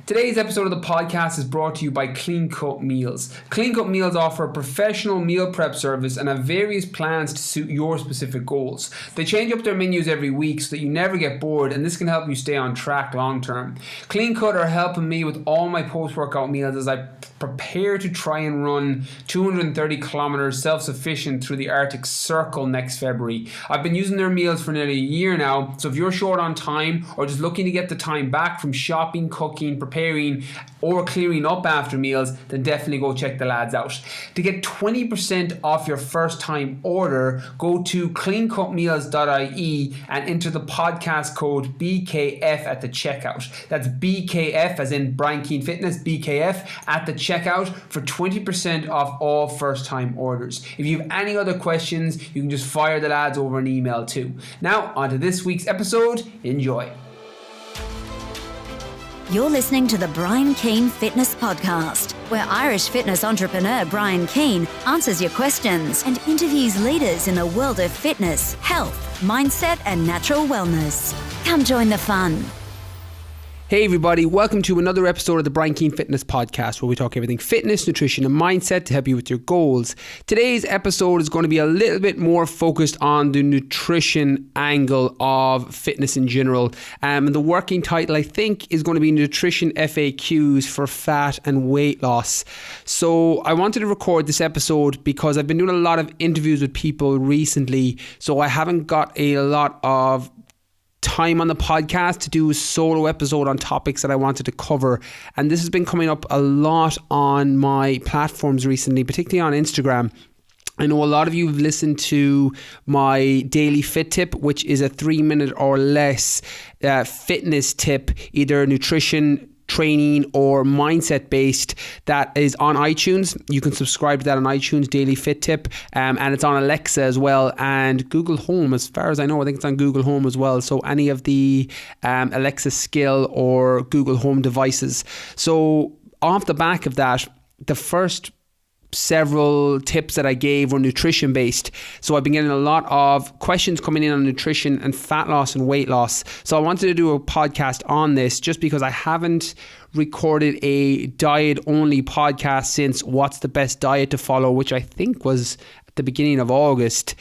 Today's episode of the podcast is brought to you by Clean Cut Meals. Clean Cut Meals offer a professional meal prep service and have various plans to suit your specific goals. They change up their menus every week so that you never get bored, and this can help you stay on track long term. Clean Cut are helping me with all my post-workout meals as I prepare to try and run 230 kilometers self-sufficient through the Arctic Circle next February. I've been using their meals for nearly a year now, so if you're short on time or just looking to get the time back from shopping, cooking, preparing or clearing up after meals, then definitely go check the lads out. To get 20% off your first time order, go to cleancutmeals.ie and enter the podcast code BKF at the checkout. That's BKF as in Brian Keane Fitness, BKF at the checkout for 20% off all first time orders. If you have any other questions, you can just fire the lads over an email too. Now on to this week's episode. Enjoy. You're listening to the Brian Keane Fitness Podcast, where Irish fitness entrepreneur Brian Keane answers your questions and interviews leaders in the world of fitness, health, mindset, and natural wellness. Come join the fun. Hey everybody, welcome to another episode of the Brian Keane Fitness Podcast, where we talk everything fitness, nutrition and mindset to help you with your goals. Today's episode is going to be a little bit more focused on the nutrition angle of fitness in general. And the working title, I think, is going to be Nutrition FAQs for Fat and Weight Loss. So I wanted to record this episode because I've been doing a lot of interviews with people recently, so I haven't got a lot of time on the podcast to do a solo episode on topics that I wanted to cover, and this has been coming up a lot on my platforms recently, particularly on Instagram. I know a lot of you have listened to my daily fit tip, which is a 3-minute or less fitness tip, either nutrition, training or mindset based, that is on iTunes. You can subscribe to that on iTunes, Daily Fit Tip, and it's on Alexa as well, and Google Home, as far as I know. I think it's on Google Home as well, so any of the Alexa Skill or Google Home devices. So off the back of that, the first several tips that I gave were nutrition based. So I've been getting a lot of questions coming in on nutrition and fat loss and weight loss. So I wanted to do a podcast on this just because I haven't recorded a diet only podcast since What's the Best Diet to Follow, which I think was at the beginning of August.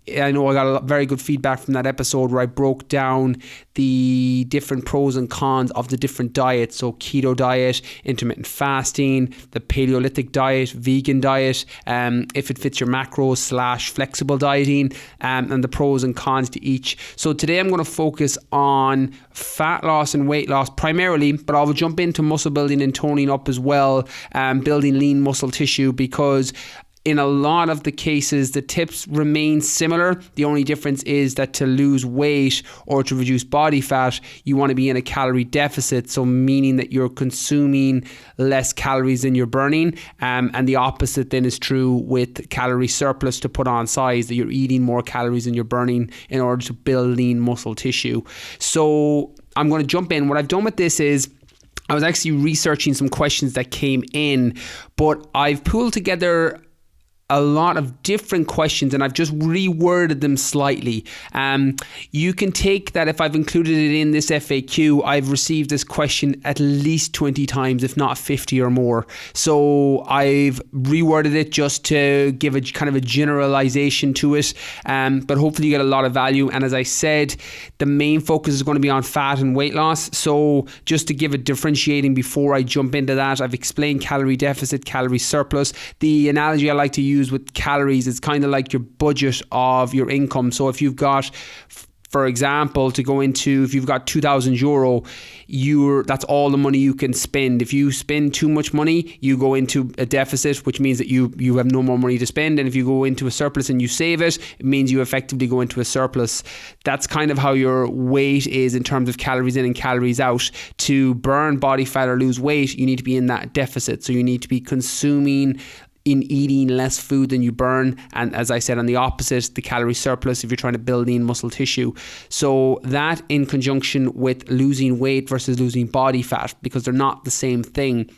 I know I got a very good feedback from that episode where I broke down the different pros and cons of the different diets. So keto diet, intermittent fasting, the Paleolithic diet, vegan diet, if it fits your macros / flexible dieting, and the pros and cons to each. So today I'm going to focus on fat loss and weight loss primarily, but I'll jump into muscle building and toning up as well, building lean muscle tissue, because in a lot of the cases, the tips remain similar. The only difference is that to lose weight or to reduce body fat, you want to be in a calorie deficit. So meaning that you're consuming less calories than you're burning. And the opposite then is true with calorie surplus to put on size, that you're eating more calories than you're burning in order to build lean muscle tissue. So I'm going to jump in. What I've done with this is I was actually researching some questions that came in, but I've pulled together a lot of different questions and I've just reworded them slightly. You can take that if I've included it in this FAQ, I've received this question at least 20 times, if not 50 or more. So I've reworded it just to give a kind of a generalization to it, but hopefully you get a lot of value. And as I said, the main focus is going to be on fat and weight loss. So just to give a differentiating before I jump into that, I've explained calorie deficit, calorie surplus. The analogy I like to use with calories is kind of like your budget of your income. So if you've got, for example, to go into, if you've got €2,000, that's all the money you can spend. If you spend too much money, you go into a deficit, which means that you have no more money to spend. And if you go into a surplus and you save it, it means you effectively go into a surplus. That's kind of how your weight is in terms of calories in and calories out. To burn body fat or lose weight, you need to be in that deficit. So you need to be consuming in eating less food than you burn, and as I said, on the opposite, the calorie surplus if you're trying to build lean muscle tissue. So that in conjunction with losing weight versus losing body fat, because they're not the same thing.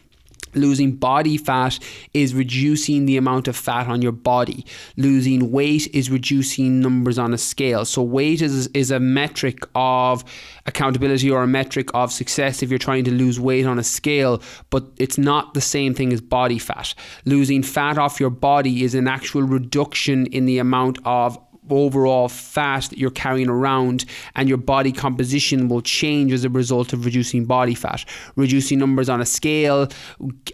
Losing body fat is reducing the amount of fat on your body. Losing weight is reducing numbers on a scale. So weight is a metric of accountability or a metric of success if you're trying to lose weight on a scale, but it's not the same thing as body fat. Losing fat off your body is an actual reduction in the amount of overall fat that you're carrying around, and your body composition will change as a result of reducing body fat. Reducing numbers on a scale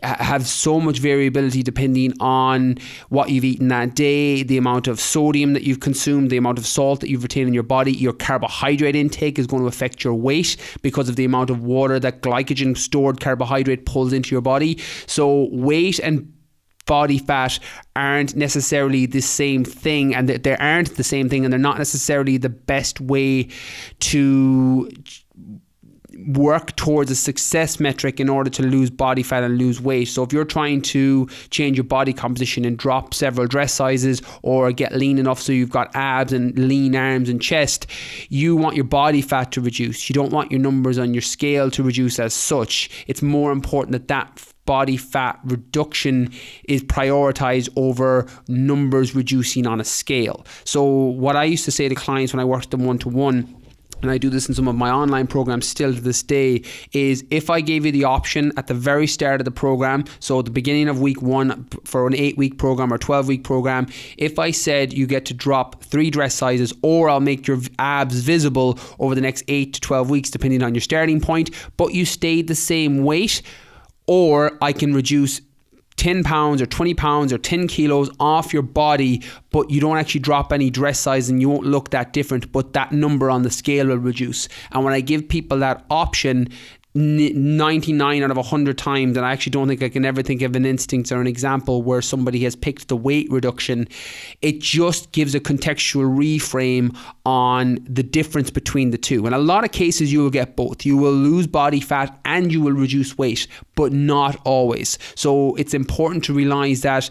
have so much variability depending on what you've eaten that day, the amount of sodium that you've consumed, the amount of salt that you've retained in your body. Your carbohydrate intake is going to affect your weight because of the amount of water that glycogen stored carbohydrate pulls into your body. So weight and body fat aren't necessarily the same thing, and they aren't the same thing, and they're not necessarily the best way to work towards a success metric in order to lose body fat and lose weight. So if you're trying to change your body composition and drop several dress sizes or get lean enough so you've got abs and lean arms and chest, you want your body fat to reduce. You don't want your numbers on your scale to reduce as such. It's more important that body fat reduction is prioritized over numbers reducing on a scale. So what I used to say to clients when I worked them one-to-one, and I do this in some of my online programs still to this day, is if I gave you the option at the very start of the program, so at the beginning of week 1 for an 8-week program or 12-week program, if I said you get to drop 3 dress sizes, or I'll make your abs visible over the next 8 to 12 weeks depending on your starting point, but you stayed the same weight, or I can reduce 10 pounds or 20 pounds or 10 kilos off your body, but you don't actually drop any dress size and you won't look that different, but that number on the scale will reduce. And when I give people that option, 99 out of 100 times, and I actually don't think I can ever think of an instance or an example where somebody has picked the weight reduction, it just gives a contextual reframe on the difference between the two. In a lot of cases, you will get both. You will lose body fat and you will reduce weight, but not always. So it's important to realize that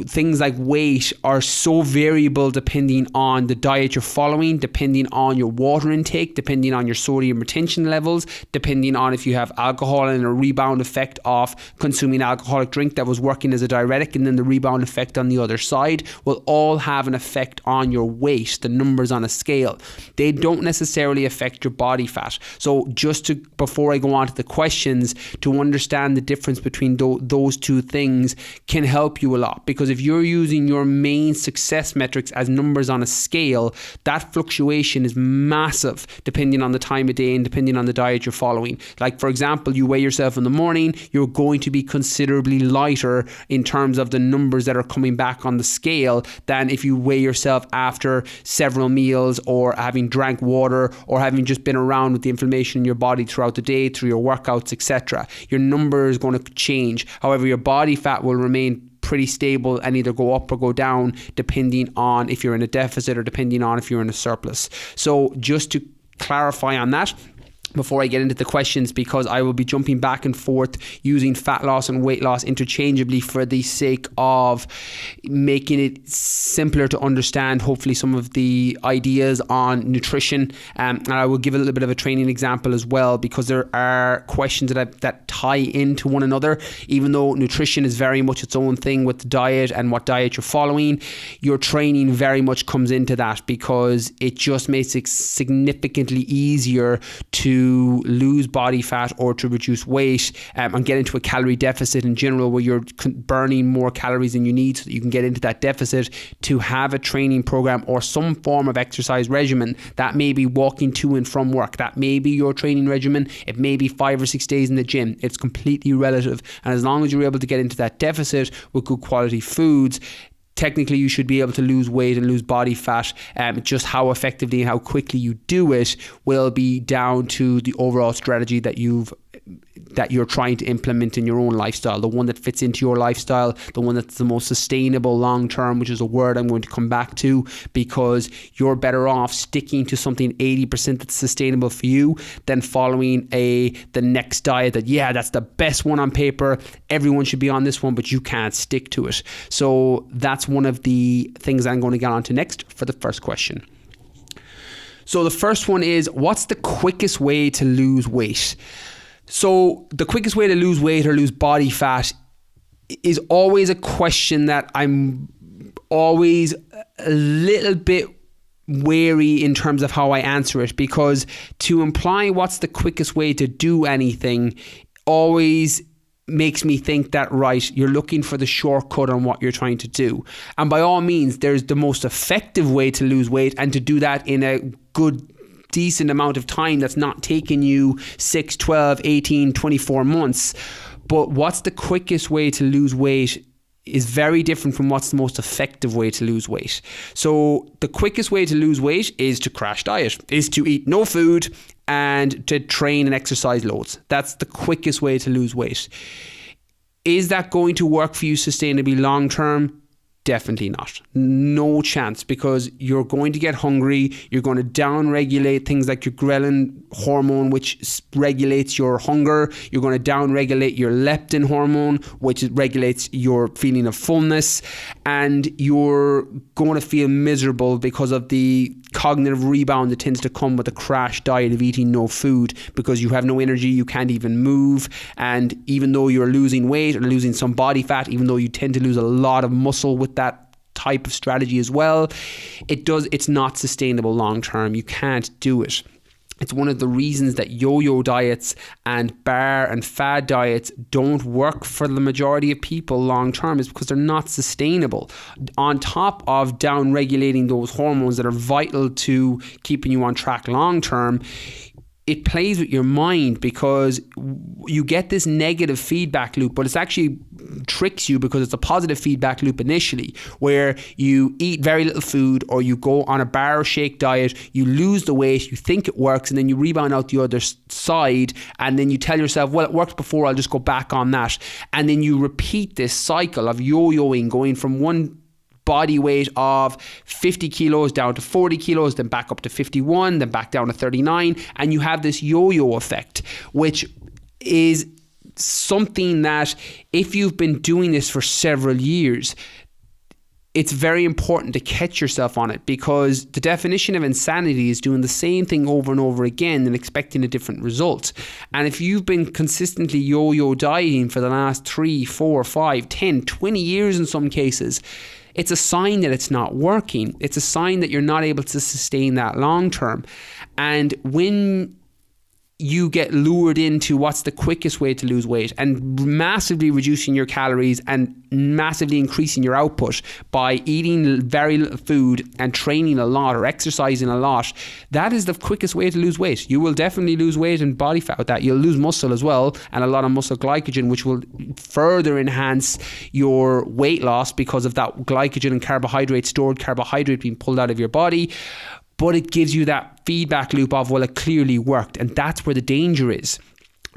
things like weight are so variable depending on the diet you're following, depending on your water intake, depending on your sodium retention levels, depending on if you have alcohol and a rebound effect of consuming alcoholic drink that was working as a diuretic, and then the rebound effect on the other side will all have an effect on your weight, the numbers on a scale. They don't necessarily affect your body fat. So just to, before I go on to the questions, to understand the difference between those two things can help you a lot, because if you're using your main success metrics as numbers on a scale, that fluctuation is massive depending on the time of day and depending on the diet you're following. Like, for example, you weigh yourself in the morning, you're going to be considerably lighter in terms of the numbers that are coming back on the scale than if you weigh yourself after several meals, or having drank water, or having just been around with the inflammation in your body throughout the day through your workouts, etc. Your number is going to change. However, your body fat will remain pretty stable and either go up or go down depending on if you're in a deficit or depending on if you're in a surplus. So just to clarify on that before I get into the questions, because I will be jumping back and forth using fat loss and weight loss interchangeably for the sake of making it simpler to understand, hopefully, some of the ideas on nutrition. And I will give a little bit of a training example as well, because there are questions that tie into one another. Even though nutrition is very much its own thing with the diet and what diet you're following, your training very much comes into that, because it just makes it significantly easier to lose body fat or to reduce weight, and get into a calorie deficit in general, where you're burning more calories than you need so that you can get into that deficit, to have a training program or some form of exercise regimen. That may be walking to and from work, that may be your training regimen, it may be 5 or 6 days in the gym. It's completely relative, and as long as you're able to get into that deficit with good quality foods, technically you should be able to lose weight and lose body fat. Just how effectively and how quickly you do it will be down to the overall strategy that you're trying to implement in your own lifestyle, the one that fits into your lifestyle, the one that's the most sustainable long term, which is a word I'm going to come back to, because you're better off sticking to something 80% that's sustainable for you than following the next diet that, yeah, that's the best one on paper, everyone should be on this one, but you can't stick to it. So that's one of the things I'm going to get on to next for the first question. So the first one is, what's the quickest way to lose weight? So the quickest way to lose weight or lose body fat is always a question that I'm always a little bit wary in terms of how I answer it, because to imply what's the quickest way to do anything always makes me think that, right, you're looking for the shortcut on what you're trying to do. And by all means, there's the most effective way to lose weight, and to do that in a good decent amount of time that's not taking you 6, 12, 18, 24 months. But what's the quickest way to lose weight is very different from what's the most effective way to lose weight. So the quickest way to lose weight is to crash diet, is to eat no food and to train and exercise loads. That's the quickest way to lose weight. Is that going to work for you sustainably long term? Definitely not. No chance, because you're going to get hungry. You're going to down-regulate things like your ghrelin hormone, which regulates your hunger. You're going to down-regulate your leptin hormone, which regulates your feeling of fullness. And you're going to feel miserable because of the cognitive rebound that tends to come with a crash diet of eating no food, because you have no energy, you can't even move. And even though you're losing weight or losing some body fat, even though you tend to lose a lot of muscle with that type of strategy as well, it's not sustainable long term. You can't do it. It's one of the reasons that yo-yo diets and bar and fad diets don't work for the majority of people long term, is because they're not sustainable. On top of down regulating those hormones that are vital to keeping you on track long term, it plays with your mind, because you get this negative feedback loop, but it's actually tricks you, because it's a positive feedback loop initially, where you eat very little food or you go on a bar or shake diet, you lose the weight, you think it works, and then you rebound out the other side, and then you tell yourself, well, it worked before, I'll just go back on that. And then you repeat this cycle of yo-yoing, going from one body weight of 50 kilos down to 40 kilos, then back up to 51, then back down to 39. And you have this yo-yo effect, which is something that, if you've been doing this for several years, it's very important to catch yourself on it, because the definition of insanity is doing the same thing over and over again and expecting a different result. And if you've been consistently yo-yo dieting for the last 3, 4, 5, 10, 20 years in some cases, it's a sign that it's not working. It's a sign that you're not able to sustain that long term. And when you get lured into what's the quickest way to lose weight, and massively reducing your calories and massively increasing your output by eating very little food and training a lot or exercising a lot, that is the quickest way to lose weight. You will definitely lose weight and body fat with that. You'll lose muscle as well, and a lot of muscle glycogen, which will further enhance your weight loss because of that glycogen and carbohydrate, stored carbohydrate, being pulled out of your body. But it gives you that feedback loop of, well, it clearly worked. And that's where the danger is.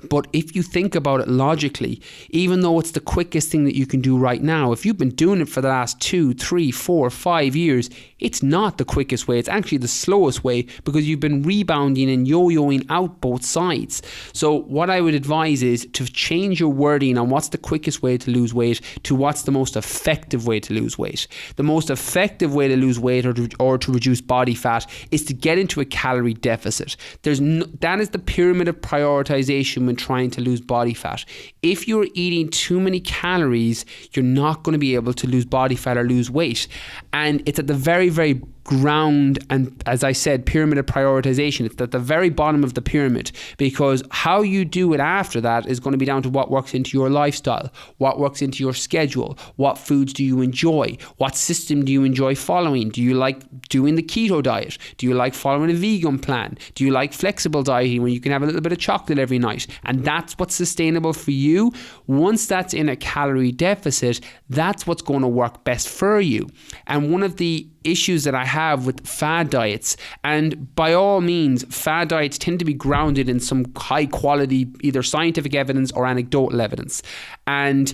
But if you think about it logically, even though it's the quickest thing that you can do right now, if you've been doing it for the last 2, 3, 4, 5 years, it's not the quickest way. It's actually the slowest way, because you've been rebounding and yo-yoing out both sides. So what I would advise is to change your wording on what's the quickest way to lose weight to what's the most effective way to lose weight. The most effective way to lose weight or to reduce body fat is to get into a calorie deficit. That is the pyramid of prioritization when trying to lose body fat. If you're eating too many calories, you're not going to be able to lose body fat or lose weight. And it's at the very, very ground, and as I said, pyramid of prioritization. It's at the very bottom of the pyramid, because how you do it after that is going to be down to what works into your lifestyle, what works into your schedule, what foods do you enjoy, what system do you enjoy following. Do you like doing the keto diet? Do you like following a vegan plan? Do you like flexible dieting where you can have a little bit of chocolate every night? And that's what's sustainable for you. Once that's in a calorie deficit, that's what's going to work best for you. And one of the issues that I have with fad diets, and by all means, fad diets tend to be grounded in some high quality, either scientific evidence or anecdotal evidence. And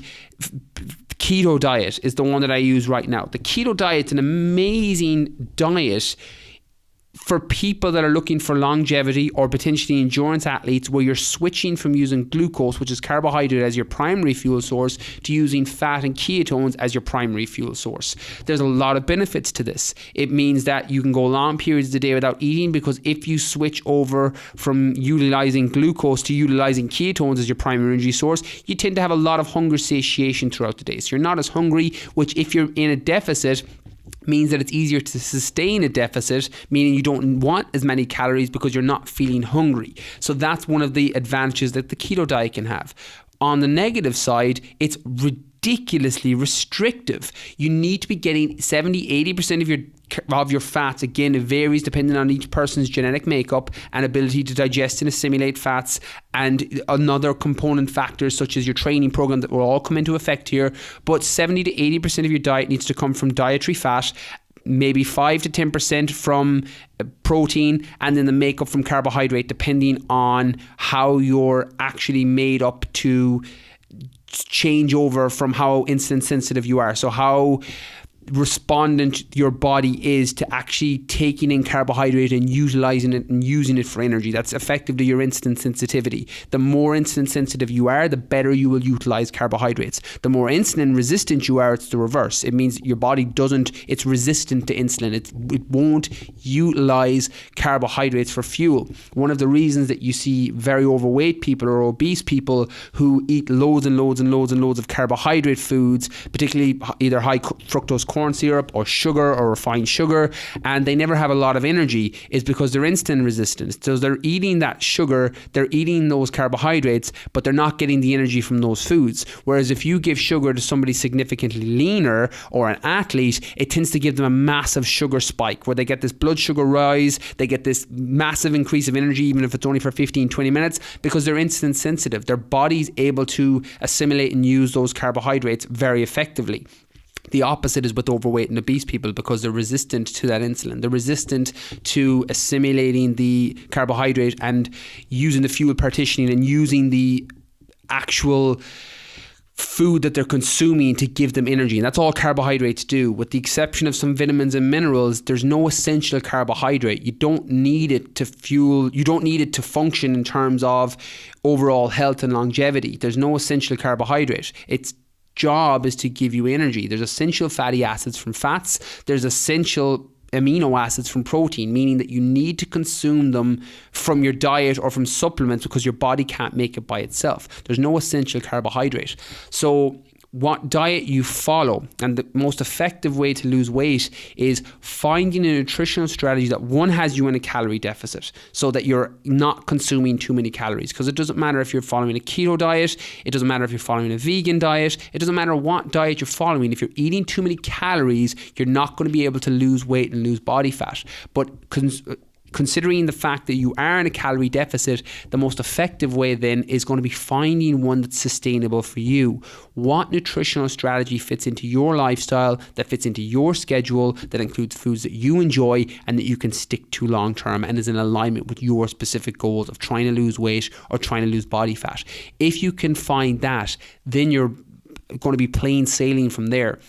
keto diet is the one that I use right now. The keto diet's an amazing diet For people that are looking for longevity or potentially endurance athletes, where you're switching from using glucose, which is carbohydrate, as your primary fuel source, to using fat and ketones as your primary fuel source. There's a lot of benefits to this. It means that you can go long periods of the day without eating, because if you switch over from utilizing glucose to utilizing ketones as your primary energy source, you tend to have a lot of hunger satiation throughout the day. So you're not as hungry, which if you're in a deficit means that it's easier to sustain a deficit, meaning you don't want as many calories because you're not feeling hungry. So that's one of the advantages that the keto diet can have. On the negative side, it's ridiculously restrictive. You need to be getting 70-80% of your fats. Again, it varies depending on each person's genetic makeup and ability to digest and assimilate fats, and another component factors such as your training program that will all come into effect here. But 70-80% of your diet needs to come from dietary fat, maybe 5-10% from protein, and then the makeup from carbohydrate, depending on how you're actually made up to change over from how insulin sensitive you are. So how respondent your body is to actually taking in carbohydrate and utilizing it and using it for energy. That's effectively your insulin sensitivity. The more insulin sensitive you are, the better you will utilize carbohydrates. The more insulin resistant you are, it's the reverse. It means your body it's resistant to insulin. It won't utilize carbohydrates for fuel. One of the reasons that you see very overweight people or obese people who eat loads and loads and loads and loads of carbohydrate foods, particularly either high fructose corn syrup or sugar or refined sugar, and they never have a lot of energy, is because they're insulin resistant. So they're eating that sugar, they're eating those carbohydrates, but they're not getting the energy from those foods. Whereas if you give sugar to somebody significantly leaner or an athlete, it tends to give them a massive sugar spike where they get this blood sugar rise, they get this massive increase of energy, even if it's only for 15-20 minutes, because they're insulin sensitive. Their body's able to assimilate and use those carbohydrates very effectively. The opposite is with overweight and obese people, because they're resistant to that insulin. They're resistant to assimilating the carbohydrate and using the fuel partitioning and using the actual food that they're consuming to give them energy. And that's all carbohydrates do. With the exception of some vitamins and minerals, there's no essential carbohydrate. You don't need it to fuel, you don't need it to function in terms of overall health and longevity. There's no essential carbohydrate. Its job is to give you energy. There's essential fatty acids from fats. There's essential amino acids from protein, meaning that you need to consume them from your diet or from supplements because your body can't make it by itself. There's no essential carbohydrate. So what diet you follow, and the most effective way to lose weight is finding a nutritional strategy that, one, has you in a calorie deficit so that you're not consuming too many calories. Because it doesn't matter if you're following a keto diet, it doesn't matter if you're following a vegan diet, it doesn't matter what diet you're following. If you're eating too many calories, you're not going to be able to lose weight and lose body fat. But considering the fact that you are in a calorie deficit, the most effective way then is going to be finding one that's sustainable for you. What nutritional strategy fits into your lifestyle, that fits into your schedule, that includes foods that you enjoy and that you can stick to long term and is in alignment with your specific goals of trying to lose weight or trying to lose body fat. If you can find that, then you're going to be plain sailing from there,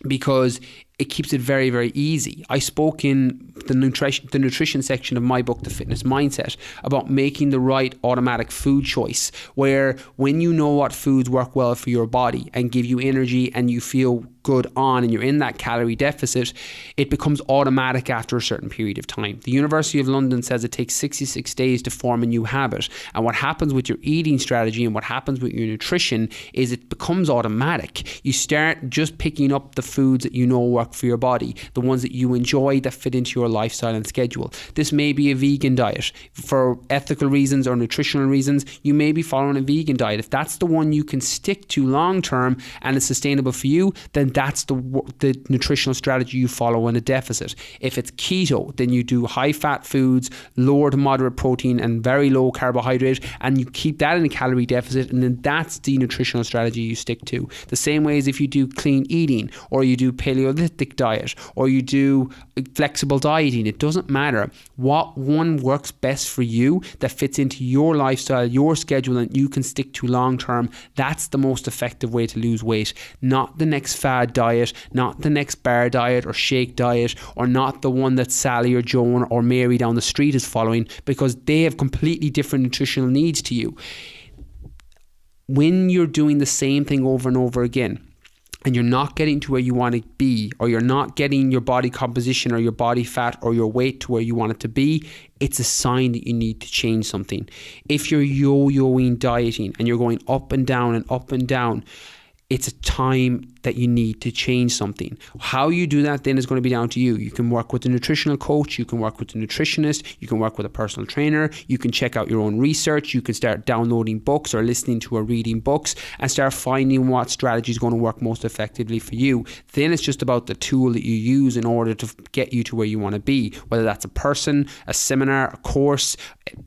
because it keeps it very, very easy. I spoke in the nutrition section of my book, The Fitness Mindset, about making the right automatic food choice, where when you know what foods work well for your body and give you energy and you feel good on and you're in that calorie deficit, it becomes automatic after a certain period of time. The University of London says it takes 66 days to form a new habit. And what happens with your eating strategy and what happens with your nutrition is it becomes automatic. You start just picking up the foods that you know work for your body, the ones that you enjoy, that fit into your lifestyle and schedule. This may be a vegan diet. For ethical reasons or nutritional reasons, you may be following a vegan diet. If that's the one you can stick to long term and is sustainable for you, then that's the nutritional strategy you follow in a deficit. If it's keto, then you do high fat foods, lower to moderate protein and very low carbohydrate, and you keep that in a calorie deficit, and then that's the nutritional strategy you stick to. The same way as if you do clean eating or you do Paleolithic holistic diet, or you do flexible dieting. It doesn't matter. What one works best for you that fits into your lifestyle, your schedule, and you can stick to long term, that's the most effective way to lose weight. Not the next fad diet, not the next bar diet or shake diet, or not the one that Sally or Joan or Mary down the street is following, because they have completely different nutritional needs to you. When you're doing the same thing over and over again, and you're not getting to where you want to be, or you're not getting your body composition or your body fat or your weight to where you want it to be, it's a sign that you need to change something. If you're yo-yoing dieting and you're going up and down and up and down, it's a time that you need to change something. How you do that then is going to be down to you. You can work with a nutritional coach, you can work with a nutritionist, you can work with a personal trainer, you can check out your own research, you can start downloading books or listening to or reading books and start finding what strategy is going to work most effectively for you. Then it's just about the tool that you use in order to get you to where you want to be. Whether that's a person, a seminar, a course,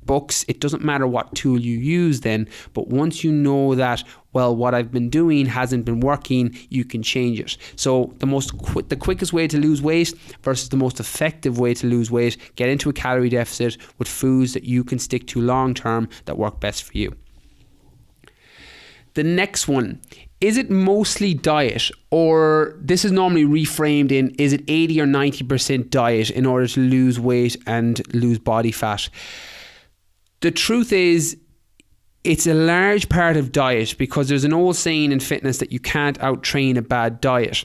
books, it doesn't matter what tool you use then, but once you know that, well, what I've been doing hasn't been working, you can change it. So the quickest way to lose weight versus the most effective way to lose weight, get into a calorie deficit with foods that you can stick to long term that work best for you. The next one, is it mostly diet, or this is normally reframed in, is it 80 or 90% diet in order to lose weight and lose body fat? The truth is, it's a large part of diet, because there's an old saying in fitness that you can't out-train a bad diet.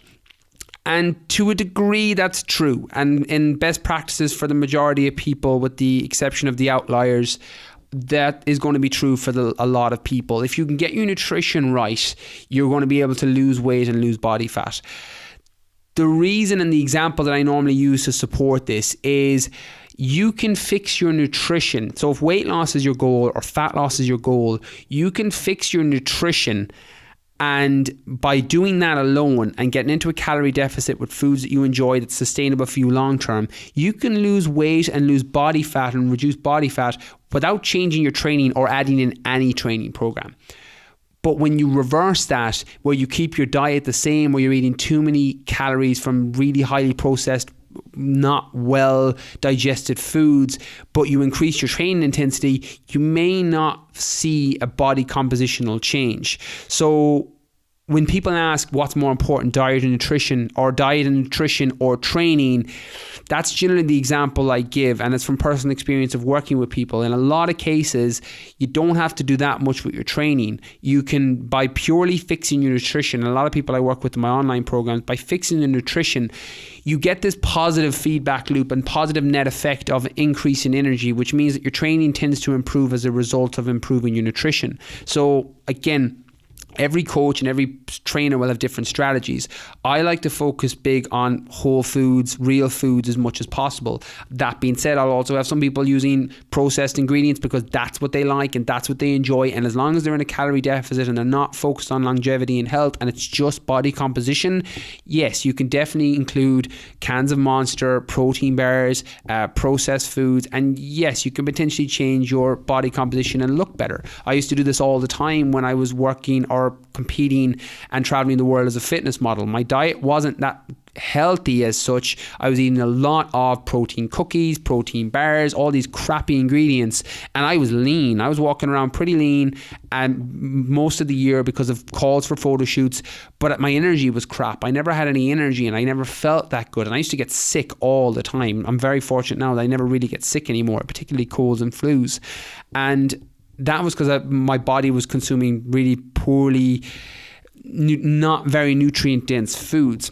And to a degree, that's true. And in best practices for the majority of people, with the exception of the outliers, that is going to be true for a lot of people. If you can get your nutrition right, you're going to be able to lose weight and lose body fat. The reason and the example that I normally use to support this is, you can fix your nutrition. So if weight loss is your goal or fat loss is your goal, you can fix your nutrition. And by doing that alone and getting into a calorie deficit with foods that you enjoy that's sustainable for you long term, you can lose weight and lose body fat and reduce body fat without changing your training or adding in any training program. But when you reverse that, where you keep your diet the same, where you're eating too many calories from really highly processed, not well digested foods, but you increase your training intensity, you may not see a body compositional change. So when people ask what's more important, diet and nutrition or training, that's generally the example I give, and it's from personal experience of working with people. In a lot of cases, you don't have to do that much with your training. You can, by purely fixing your nutrition, a lot of people I work with in my online programs, by fixing the nutrition, you get this positive feedback loop and positive net effect of increase in energy, which means that your training tends to improve as a result of improving your nutrition. So again, every coach and every trainer will have different strategies. I like to focus big on whole foods, real foods as much as possible. That being said, I'll also have some people using processed ingredients because that's what they like and that's what they enjoy. And as long as they're in a calorie deficit and they're not focused on longevity and health and it's just body composition, yes, you can definitely include cans of Monster, protein bars, processed foods. And yes, you can potentially change your body composition and look better. I used to do this all the time when I was working or competing and traveling the world as a fitness model. My diet wasn't that healthy as such. I was eating a lot of protein cookies, protein bars, all these crappy ingredients, and I was lean. I was walking around pretty lean and most of the year because of calls for photo shoots, but my energy was crap. I never had any energy and I never felt that good, and I used to get sick all the time. I'm very fortunate now that I never really get sick anymore, particularly colds and flus. And that was because my body was consuming really poorly, not very nutrient dense foods.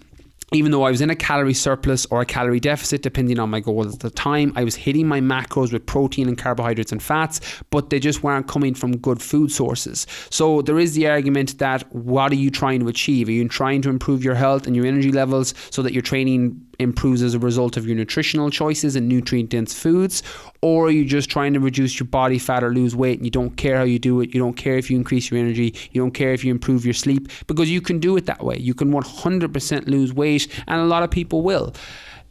Even though I was in a calorie surplus or a calorie deficit, depending on my goals at the time, I was hitting my macros with protein and carbohydrates and fats, but they just weren't coming from good food sources. So there is the argument that, what are you trying to achieve? Are you trying to improve your health and your energy levels so that your training improves as a result of your nutritional choices and nutrient dense foods? Or are you just trying to reduce your body fat or lose weight and you don't care how you do it? You don't care if you increase your energy, you don't care if you improve your sleep, because you can do it that way. You can 100% lose weight, and a lot of people will.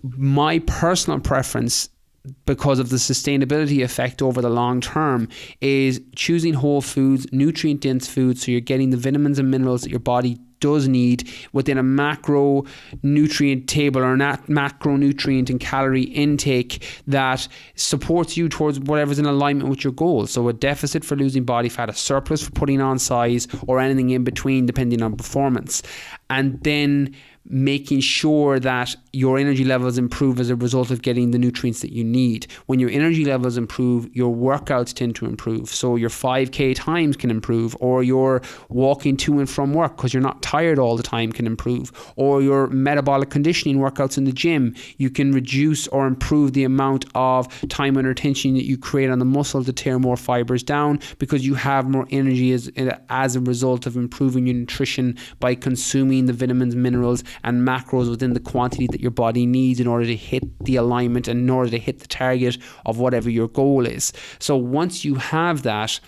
My personal preference, because of the sustainability effect over the long term, is choosing whole foods, nutrient dense foods, so you're getting the vitamins and minerals that your body does need within a macronutrient table or macronutrient and calorie intake that supports you towards whatever's in alignment with your goals. So a deficit for losing body fat, a surplus for putting on size, or anything in between depending on performance. And then making sure that your energy levels improve as a result of getting the nutrients that you need. When your energy levels improve, your workouts tend to improve. So your 5K times can improve, or your walking to and from work because you're not tired all the time can improve, or your metabolic conditioning workouts in the gym. You can reduce or improve the amount of time under tension that you create on the muscle to tear more fibers down because you have more energy as a result of improving your nutrition by consuming the vitamins, minerals, and macros within the quantity that your body needs in order to hit the alignment and in order to hit the target of whatever your goal is. So once you have that,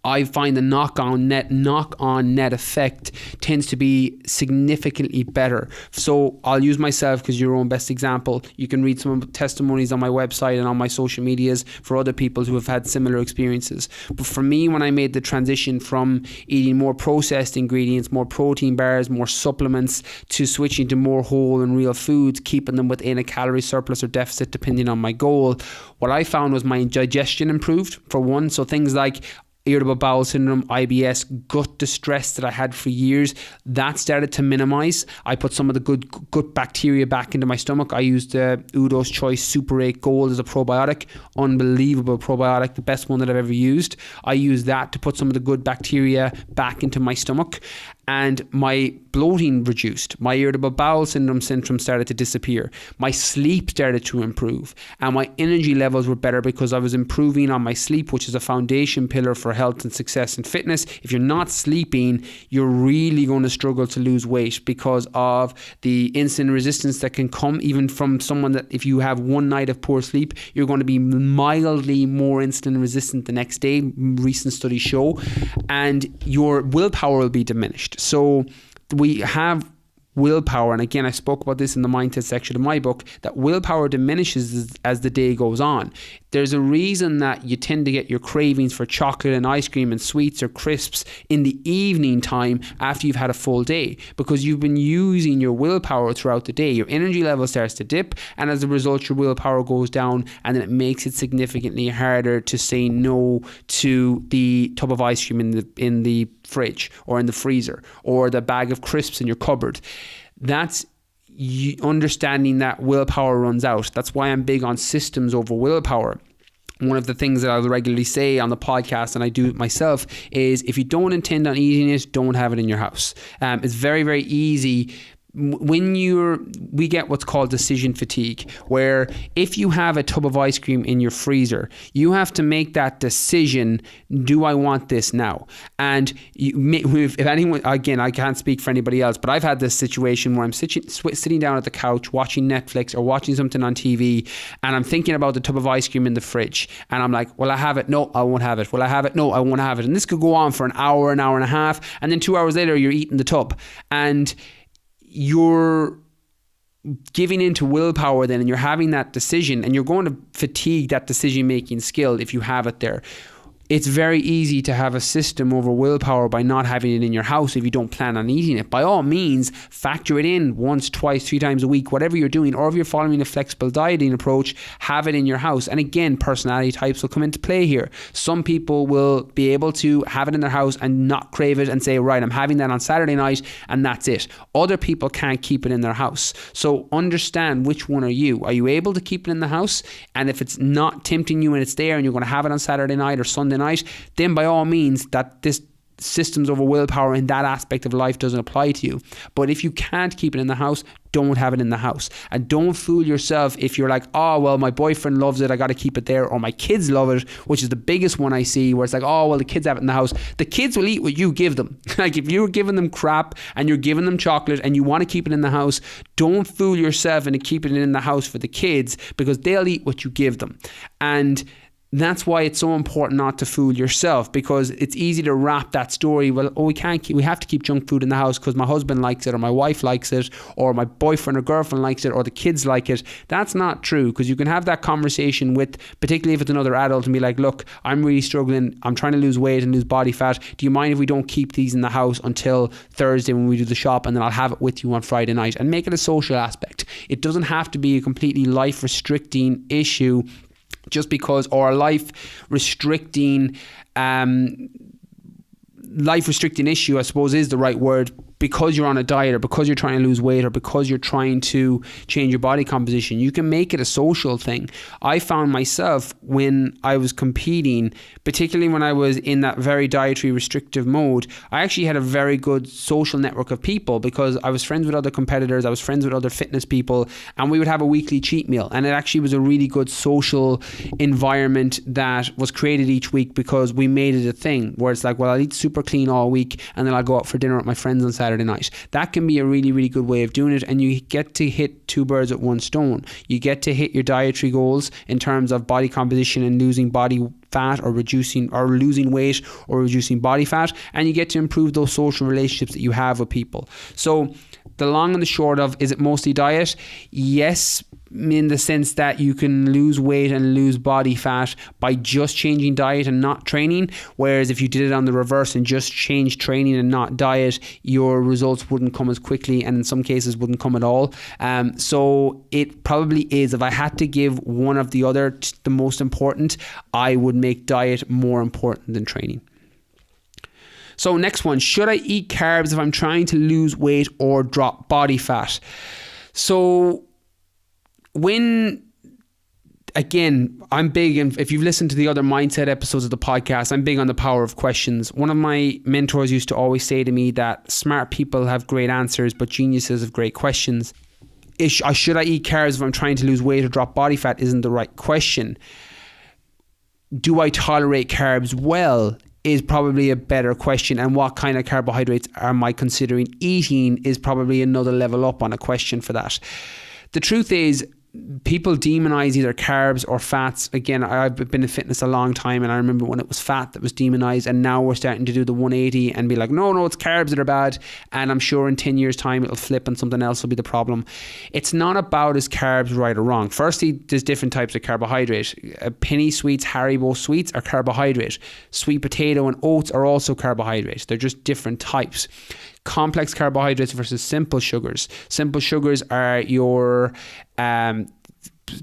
I find the knock-on net effect tends to be significantly better. So I'll use myself because you're your own best example. You can read some testimonies on my website and on my social medias for other people who have had similar experiences. But for me, when I made the transition from eating more processed ingredients, more protein bars, more supplements, to switching to more whole and real foods, keeping them within a calorie surplus or deficit depending on my goal, what I found was my digestion improved, for one. So things like irritable bowel syndrome, IBS, gut distress that I had for years, that started to minimize. I put some of the good gut bacteria back into my stomach. I used the Udo's Choice Super 8 Gold as a probiotic, unbelievable probiotic, the best one that I've ever used. I used that to put some of the good bacteria back into my stomach, and my bloating reduced. My irritable bowel syndrome started to disappear. My sleep started to improve, and my energy levels were better because I was improving on my sleep, which is a foundation pillar for health and success and fitness. If you're not sleeping, you're really going to struggle to lose weight because of the insulin resistance that can come even from someone that if you have one night of poor sleep, you're going to be mildly more insulin resistant the next day, recent studies show, and your willpower will be diminished. So we have willpower, and again I spoke about this in the mindset section of my book, that willpower diminishes as the day goes on. There's a reason that you tend to get your cravings for chocolate and ice cream and sweets or crisps in the evening time after you've had a full day, because you've been using your willpower throughout the day. Your energy level starts to dip, and as a result your willpower goes down, and then it makes it significantly harder to say no to the tub of ice cream in the fridge or in the freezer or the bag of crisps in your cupboard. That's understanding that willpower runs out. That's why I'm big on systems over willpower. One of the things that I'll regularly say on the podcast, and I do it myself, is if you don't intend on eating it, don't have it in your house. It's very, very easy. When we get what's called decision fatigue, where if you have a tub of ice cream in your freezer, you have to make that decision, do I want this now? And if anyone, again, I can't speak for anybody else, but I've had this situation where I'm sitting down at the couch watching Netflix or watching something on TV, and I'm thinking about the tub of ice cream in the fridge, and I'm like, will I have it? No, I won't have it. Will I have it? No, I won't have it. And this could go on for an hour and a half, and then 2 hours later you're eating the tub, and you're giving into willpower then, and you're having that decision, and you're going to fatigue that decision making skill if you have it there. It's very easy to have a system over willpower by not having it in your house if you don't plan on eating it. By all means, factor it in once, twice, 3 times a week, whatever you're doing, or if you're following a flexible dieting approach, have it in your house. And again, personality types will come into play here. Some people will be able to have it in their house and not crave it and say, right, I'm having that on Saturday night and that's it. Other people can't keep it in their house. So understand which one are you. Are you able to keep it in the house? And if it's not tempting you and it's there and you're going to have it on Saturday night or Sunday night, then by all means that this systems over willpower in that aspect of life doesn't apply to you. But if you can't keep it in the house, don't have it in the house. And don't fool yourself if you're like, oh well, my boyfriend loves it, I got to keep it there, or my kids love it, which is the biggest one I see, where it's like, oh well, the kids have it in the house. The kids will eat what you give them. Like if you're giving them crap and you're giving them chocolate and you want to keep it in the house, don't fool yourself into keeping it in the house for the kids, because they'll eat what you give them. And That's why it's so important not to fool yourself, because it's easy to wrap that story. Well, we have to keep junk food in the house because my husband likes it, or my wife likes it, or my boyfriend or girlfriend likes it, or the kids like it. That's not true, because you can have that conversation with, particularly if it's another adult, and be like, look, I'm really struggling. I'm trying to lose weight and lose body fat. Do you mind if we don't keep these in the house until Thursday when we do the shop, and then I'll have it with you on Friday night, and make it a social aspect. It doesn't have to be a completely life restricting issue just because, or a life restricting issue, I suppose is the right word, because you're on a diet, or because you're trying to lose weight, or because you're trying to change your body composition. You can make it a social thing. I found myself when I was competing, particularly when I was in that very dietary restrictive mode, I actually had a very good social network of people, because I was friends with other competitors, I was friends with other fitness people, and we would have a weekly cheat meal. And it actually was a really good social environment that was created each week, because we made it a thing where it's like, well, I'll eat super clean all week, and then I'll go out for dinner with my friends on Saturday night. That can be a really, really good way of doing it, and you get to hit two birds with one stone. You get to hit your dietary goals in terms of body composition and losing body fat, or losing weight, or reducing body fat, and you get to improve those social relationships that you have with people. So the long and the short of, is it mostly diet? Yes, in the sense that you can lose weight and lose body fat by just changing diet and not training, whereas if you did it on the reverse and just changed training and not diet, your results wouldn't come as quickly, and in some cases wouldn't come at all. So it probably is, if I had to give one of the other the most important, I would make diet more important than training. So next one, should I eat carbs if I'm trying to lose weight or drop body fat? So I'm big, and if you've listened to the other mindset episodes of the podcast, I'm big on the power of questions. One of my mentors used to always say to me that smart people have great answers, but geniuses have great questions. Should I eat carbs if I'm trying to lose weight or drop body fat isn't the right question. Do I tolerate carbs well is probably a better question, and what kind of carbohydrates am I considering eating is probably another level up on a question for that. The truth is, people demonize either carbs or fats. Again, I've been in fitness a long time, and I remember when it was fat that was demonized, and now we're starting to do the 180 and be like, no, it's carbs that are bad. And I'm sure in 10 years time it'll flip and something else will be the problem. It's not about is carbs right or wrong. Firstly, there's different types of carbohydrate. Penny sweets, Haribo sweets are carbohydrate. Sweet potato and oats are also carbohydrates. They're just different types. Complex carbohydrates versus simple sugars. Simple sugars are your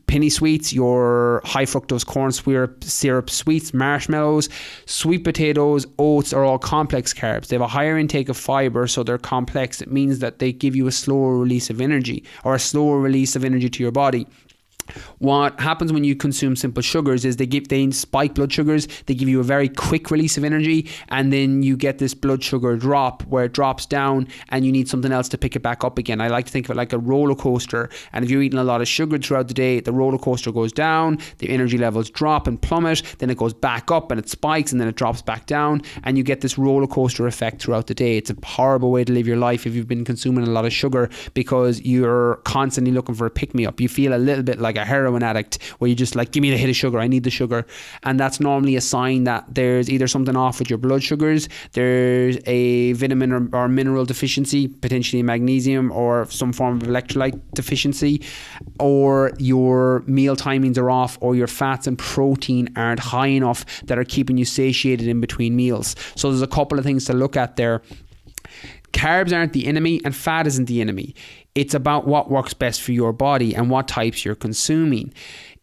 penny sweets, your high fructose corn syrup sweets, marshmallows. Sweet potatoes, oats are all complex carbs. They have a higher intake of fiber, so they're complex. It means that they give you a slower release of energy, or a slower release of energy to your body. What happens when you consume simple sugars is they spike blood sugars, they give you a very quick release of energy, and then you get this blood sugar drop where it drops down and you need something else to pick it back up again. I like to think of it like a roller coaster, and if you're eating a lot of sugar throughout the day, the roller coaster goes down, the energy levels drop and plummet, then it goes back up and it spikes and then it drops back down, and you get this roller coaster effect throughout the day. It's a horrible way to live your life if you've been consuming a lot of sugar, because you're constantly looking for a pick-me-up. You feel a little bit like a heroin addict, where you just like, give me the hit of sugar, I need the sugar. And that's normally a sign that there's either something off with your blood sugars, there's a vitamin or mineral deficiency, potentially magnesium or some form of electrolyte deficiency, or your meal timings are off, or your fats and protein aren't high enough that are keeping you satiated in between meals. So there's a couple of things to look at there. Carbs aren't the enemy and fat isn't the enemy. It's about what works best for your body and what types you're consuming.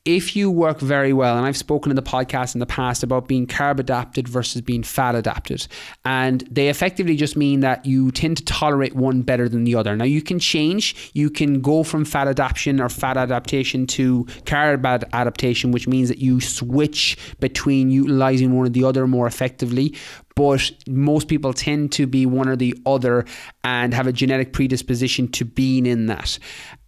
If you work very well, and I've spoken in the podcast in the past about being carb adapted versus being fat adapted, and they effectively just mean that you tend to tolerate one better than the other. Now you can change, you can go from fat adaptation or fat adaptation to carb adaptation, which means that you switch between utilizing one or the other more effectively. but most people tend to be one or the other and have a genetic predisposition to being in that.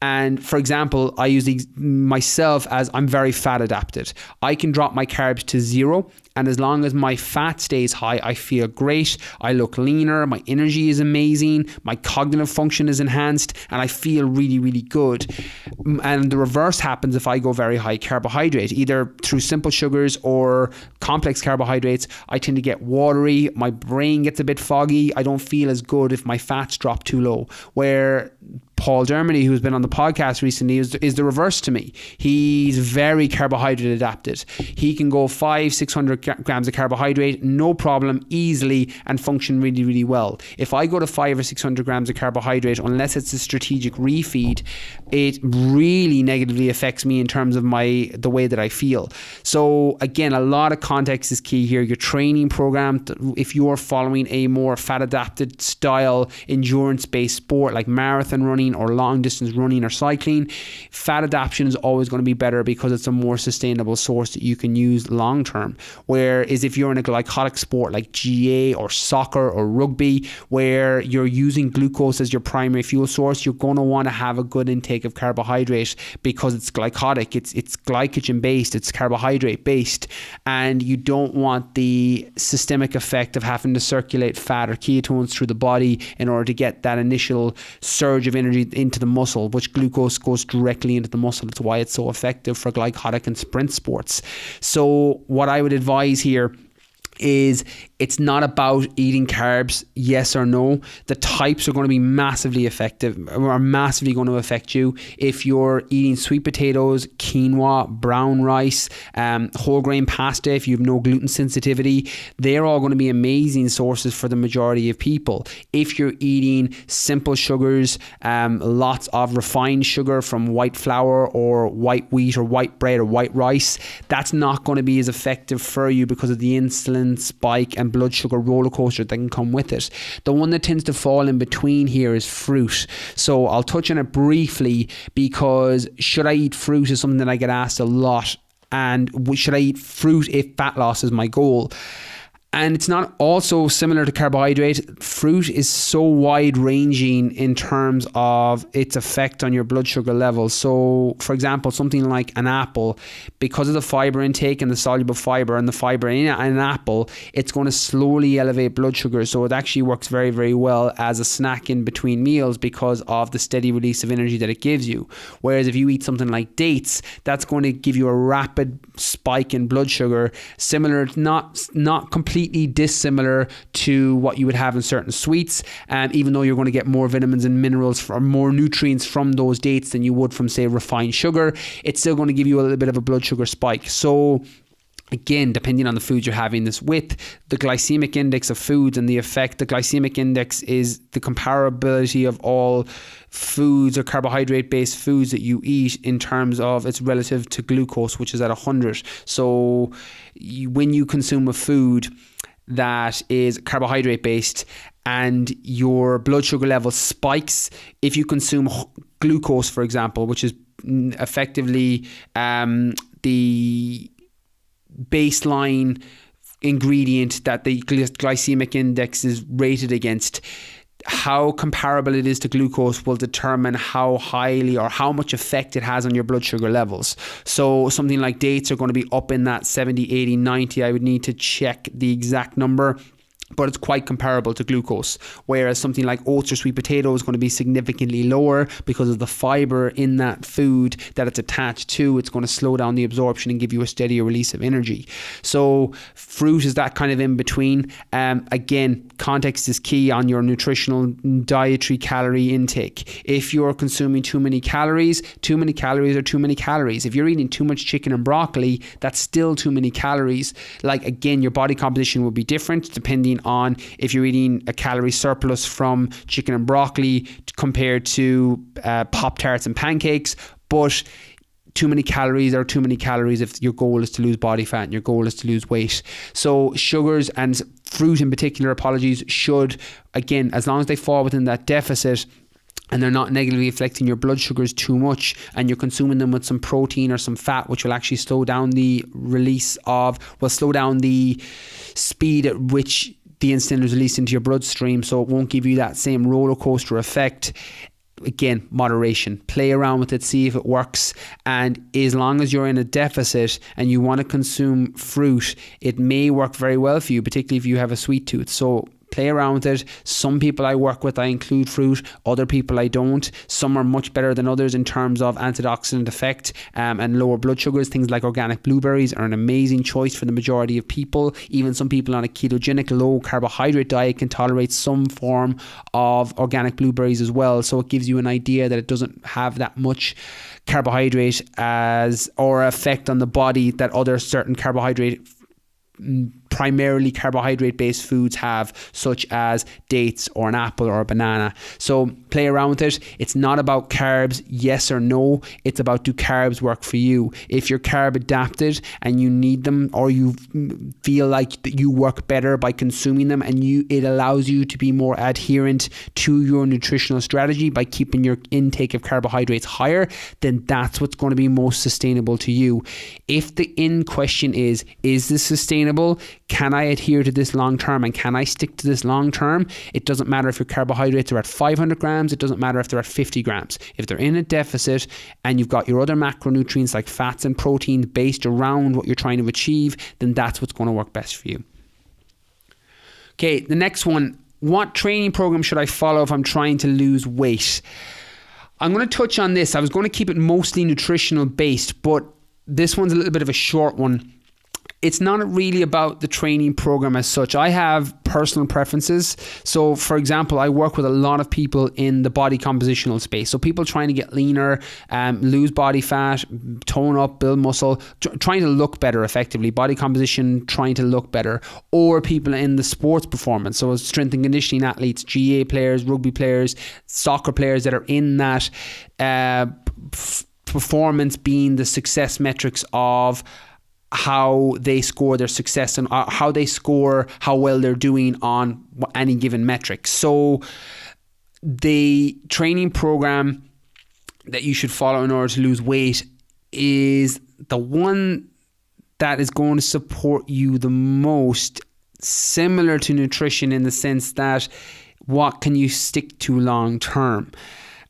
And for example, I use myself as I'm very fat adapted. I can drop my carbs to 0, and as long as my fat stays high, I feel great. I look leaner. My energy is amazing. My cognitive function is enhanced, and I feel really, really good. And the reverse happens if I go very high carbohydrate, either through simple sugars or complex carbohydrates. I tend to get watery. My brain gets a bit foggy. I don't feel as good if my fats drop too low. Where Paul Dermody, who's been on the podcast recently, is the reverse to me. He's very carbohydrate adapted. He can go 500-600 grams of carbohydrate, no problem, easily, and function really, really well. If I go to 500 or 600 grams of carbohydrate, unless it's a strategic refeed, it really negatively affects me in terms of the way that I feel. So again, a lot of context is key here. Your training program, if you are following a more fat adapted style, endurance-based sport like marathon running or long distance running or cycling, fat adaptation is always going to be better because it's a more sustainable source that you can use long term. Whereas if you're in a glycolytic sport like GA or soccer or rugby, where you're using glucose as your primary fuel source, you're going to want to have a good intake of carbohydrate because it's glycolytic, it's glycogen based, it's carbohydrate based, and you don't want the systemic effect of having to circulate fat or ketones through the body in order to get that initial surge of energy into the muscle, which glucose goes directly into the muscle. That's why it's so effective for glycolytic and sprint sports. So what I would advise here is it's not about eating carbs, yes or no. The types are going to be massively effective, or massively going to affect you. If you're eating sweet potatoes, quinoa, brown rice, whole grain pasta, if you have no gluten sensitivity, they're all going to be amazing sources for the majority of people. If you're eating simple sugars, lots of refined sugar from white flour or white wheat or white bread or white rice, that's not going to be as effective for you because of the insulin spike and blood sugar roller coaster that can come with it. The one that tends to fall in between here is fruit. So I'll touch on it briefly because should I eat fruit is something that I get asked a lot, and should I eat fruit if fat loss is my goal? And it's not also similar to carbohydrate. Fruit is so wide ranging in terms of its effect on your blood sugar levels. So for example, something like an apple, because of the fiber intake and the soluble fiber and the fiber in an apple, it's going to slowly elevate blood sugar. So it actually works very, very well as a snack in between meals because of the steady release of energy that it gives you. Whereas if you eat something like dates, that's going to give you a rapid spike in blood sugar, similar, not completely dissimilar to what you would have in certain sweets, even though you're going to get more vitamins and minerals or more nutrients from those dates than you would from, say, refined sugar. It's still going to give you a little bit of a blood sugar spike. So again, depending on the foods you're having this with, the glycemic index of foods and the effect, the glycemic index is the comparability of all foods or carbohydrate based foods that you eat in terms of its relative to glucose, which is at 100. So when you consume a food that is carbohydrate based and your blood sugar level spikes, if you consume glucose, for example, which is effectively the baseline ingredient that the glycemic index is rated against, how comparable it is to glucose will determine how highly or how much effect it has on your blood sugar levels. So something like dates are going to be up in that 70, 80, 90. I would need to check the exact number, but it's quite comparable to glucose. Whereas something like oats or sweet potato is going to be significantly lower because of the fiber in that food that it's attached to. It's going to slow down the absorption and give you a steadier release of energy. So fruit is that kind of in between. Again, context is key on your nutritional dietary calorie intake. If you're consuming too many calories are too many calories. If you're eating too much chicken and broccoli, that's still too many calories. Like, again, your body composition will be different depending on if you're eating a calorie surplus from chicken and broccoli compared to Pop-Tarts and pancakes, but too many calories are too many calories if your goal is to lose body fat and your goal is to lose weight. So sugars and fruit in particular, should, again, as long as they fall within that deficit and they're not negatively affecting your blood sugars too much, and you're consuming them with some protein or some fat, which will actually slow down the speed at which the insulin is released into your bloodstream, so it won't give you that same roller coaster effect. Again, moderation. Play around with it, see if it works. And as long as you're in a deficit and you want to consume fruit, it may work very well for you, particularly if you have a sweet tooth. So play around with it. Some people I work with, I include fruit. Other people I don't. Some are much better than others in terms of antioxidant effect and lower blood sugars. Things like organic blueberries are an amazing choice for the majority of people. Even some people on a ketogenic, low carbohydrate diet can tolerate some form of organic blueberries as well. So it gives you an idea that it doesn't have that much carbohydrate or effect on the body that other certain primarily carbohydrate based foods have, such as dates or an apple or a banana. So play around with it. It's not about carbs, yes or no. It's about, do carbs work for you? If you're carb adapted and you need them, or you feel like that you work better by consuming them, and it allows you to be more adherent to your nutritional strategy by keeping your intake of carbohydrates higher, then that's what's going to be most sustainable to you. If the end question is this sustainable? Can I adhere to this long term, and can I stick to this long term? It doesn't matter if your carbohydrates are at 500 grams. It doesn't matter if they're at 50 grams. If they're in a deficit and you've got your other macronutrients like fats and protein based around what you're trying to achieve, then that's what's going to work best for you. Okay, the next one. What training program should I follow if I'm trying to lose weight? I'm going to touch on this. I was going to keep it mostly nutritional based, but this one's a little bit of a short one. It's not really about the training program as such. I have personal preferences. So, for example, I work with a lot of people in the body compositional space. So people trying to get leaner, lose body fat, tone up, build muscle, trying to look better effectively. Body composition, trying to look better. Or people in the sports performance. So strength and conditioning athletes, GA players, rugby players, soccer players that are in that performance being the success metrics of how they score their success and how they score how well they're doing on any given metric. So the training program that you should follow in order to lose weight is the one that is going to support you the most, similar to nutrition in the sense that what can you stick to long term?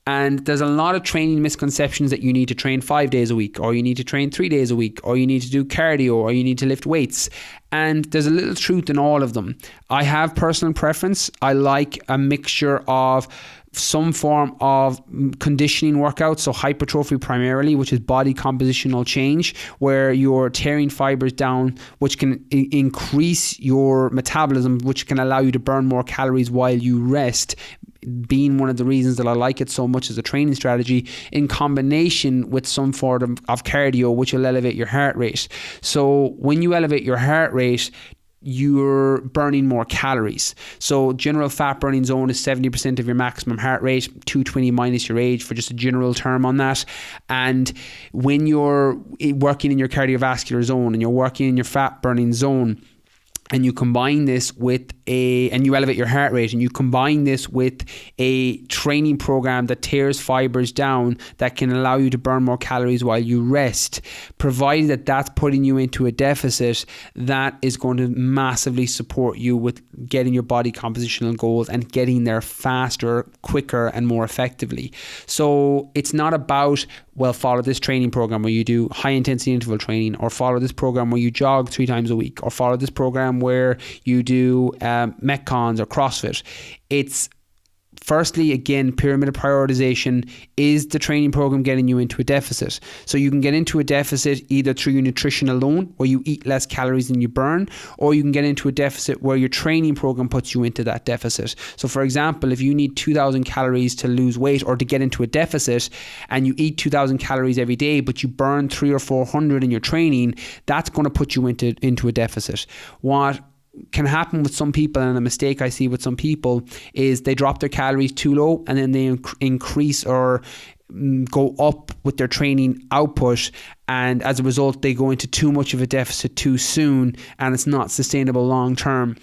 And there's a lot of training misconceptions that you need to train 5 days a week, or you need to train 3 days a week, or you need to do cardio, or you need to lift weights. And there's a little truth in all of them. I have personal preference. I like a mixture of some form of conditioning workouts, so hypertrophy primarily, which is body compositional change, where you're tearing fibers down, which can increase your metabolism, which can allow you to burn more calories while you rest, being one of the reasons that I like it so much as a training strategy, in combination with some form of cardio, which will elevate your heart rate. So when you elevate your heart rate, you're burning more calories. So general fat burning zone is 70% of your maximum heart rate, 220 minus your age, for just a general term on that. And when you're working in your cardiovascular zone and you're working in your fat burning zone, and you combine this with and you elevate your heart rate, and you combine this with a training program that tears fibers down, that can allow you to burn more calories while you rest, provided that that's putting you into a deficit, that is going to massively support you with getting your body compositional goals and getting there faster, quicker, and more effectively. So it's not about, well, follow this training program where you do high intensity interval training, or follow this program where you jog 3 times a week, or follow this program where you do Metcons or CrossFit. It's firstly, again, pyramid of prioritization. Is the training program getting you into a deficit? So you can get into a deficit either through your nutrition alone, where you eat less calories than you burn, or you can get into a deficit where your training program puts you into that deficit. So for example, if you need 2,000 calories to lose weight or to get into a deficit, and you eat 2,000 calories every day, but you burn 300 or 400 in your training, that's going to put you into a deficit. What can happen with some people, and a mistake I see with some people, is they drop their calories too low, and then they increase or go up with their training output, and as a result they go into too much of a deficit too soon, and it's not sustainable long term.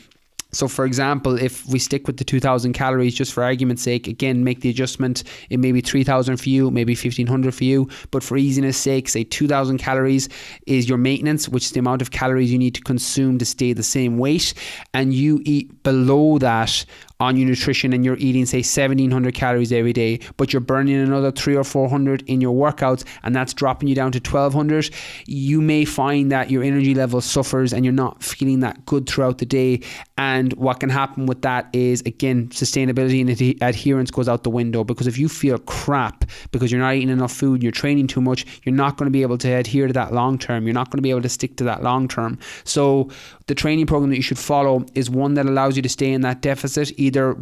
So for example, if we stick with the 2,000 calories, just for argument's sake, again, make the adjustment. It may be 3,000 for you, maybe 1,500 for you. But for easiness sake, say 2,000 calories is your maintenance, which is the amount of calories you need to consume to stay the same weight. And you eat below that on your nutrition, and you're eating say 1,700 calories every day, but you're burning another 300 or 400 in your workouts, and that's dropping you down to 1,200. You may find that your energy level suffers and you're not feeling that good throughout the day. And what can happen with that is, again, sustainability and adherence goes out the window, because if you feel crap because you're not eating enough food and you're training too much, you're not going to be able to adhere to that long term. You're not going to be able to stick to that long term. So the training program that you should follow is one that allows you to stay in that deficit, either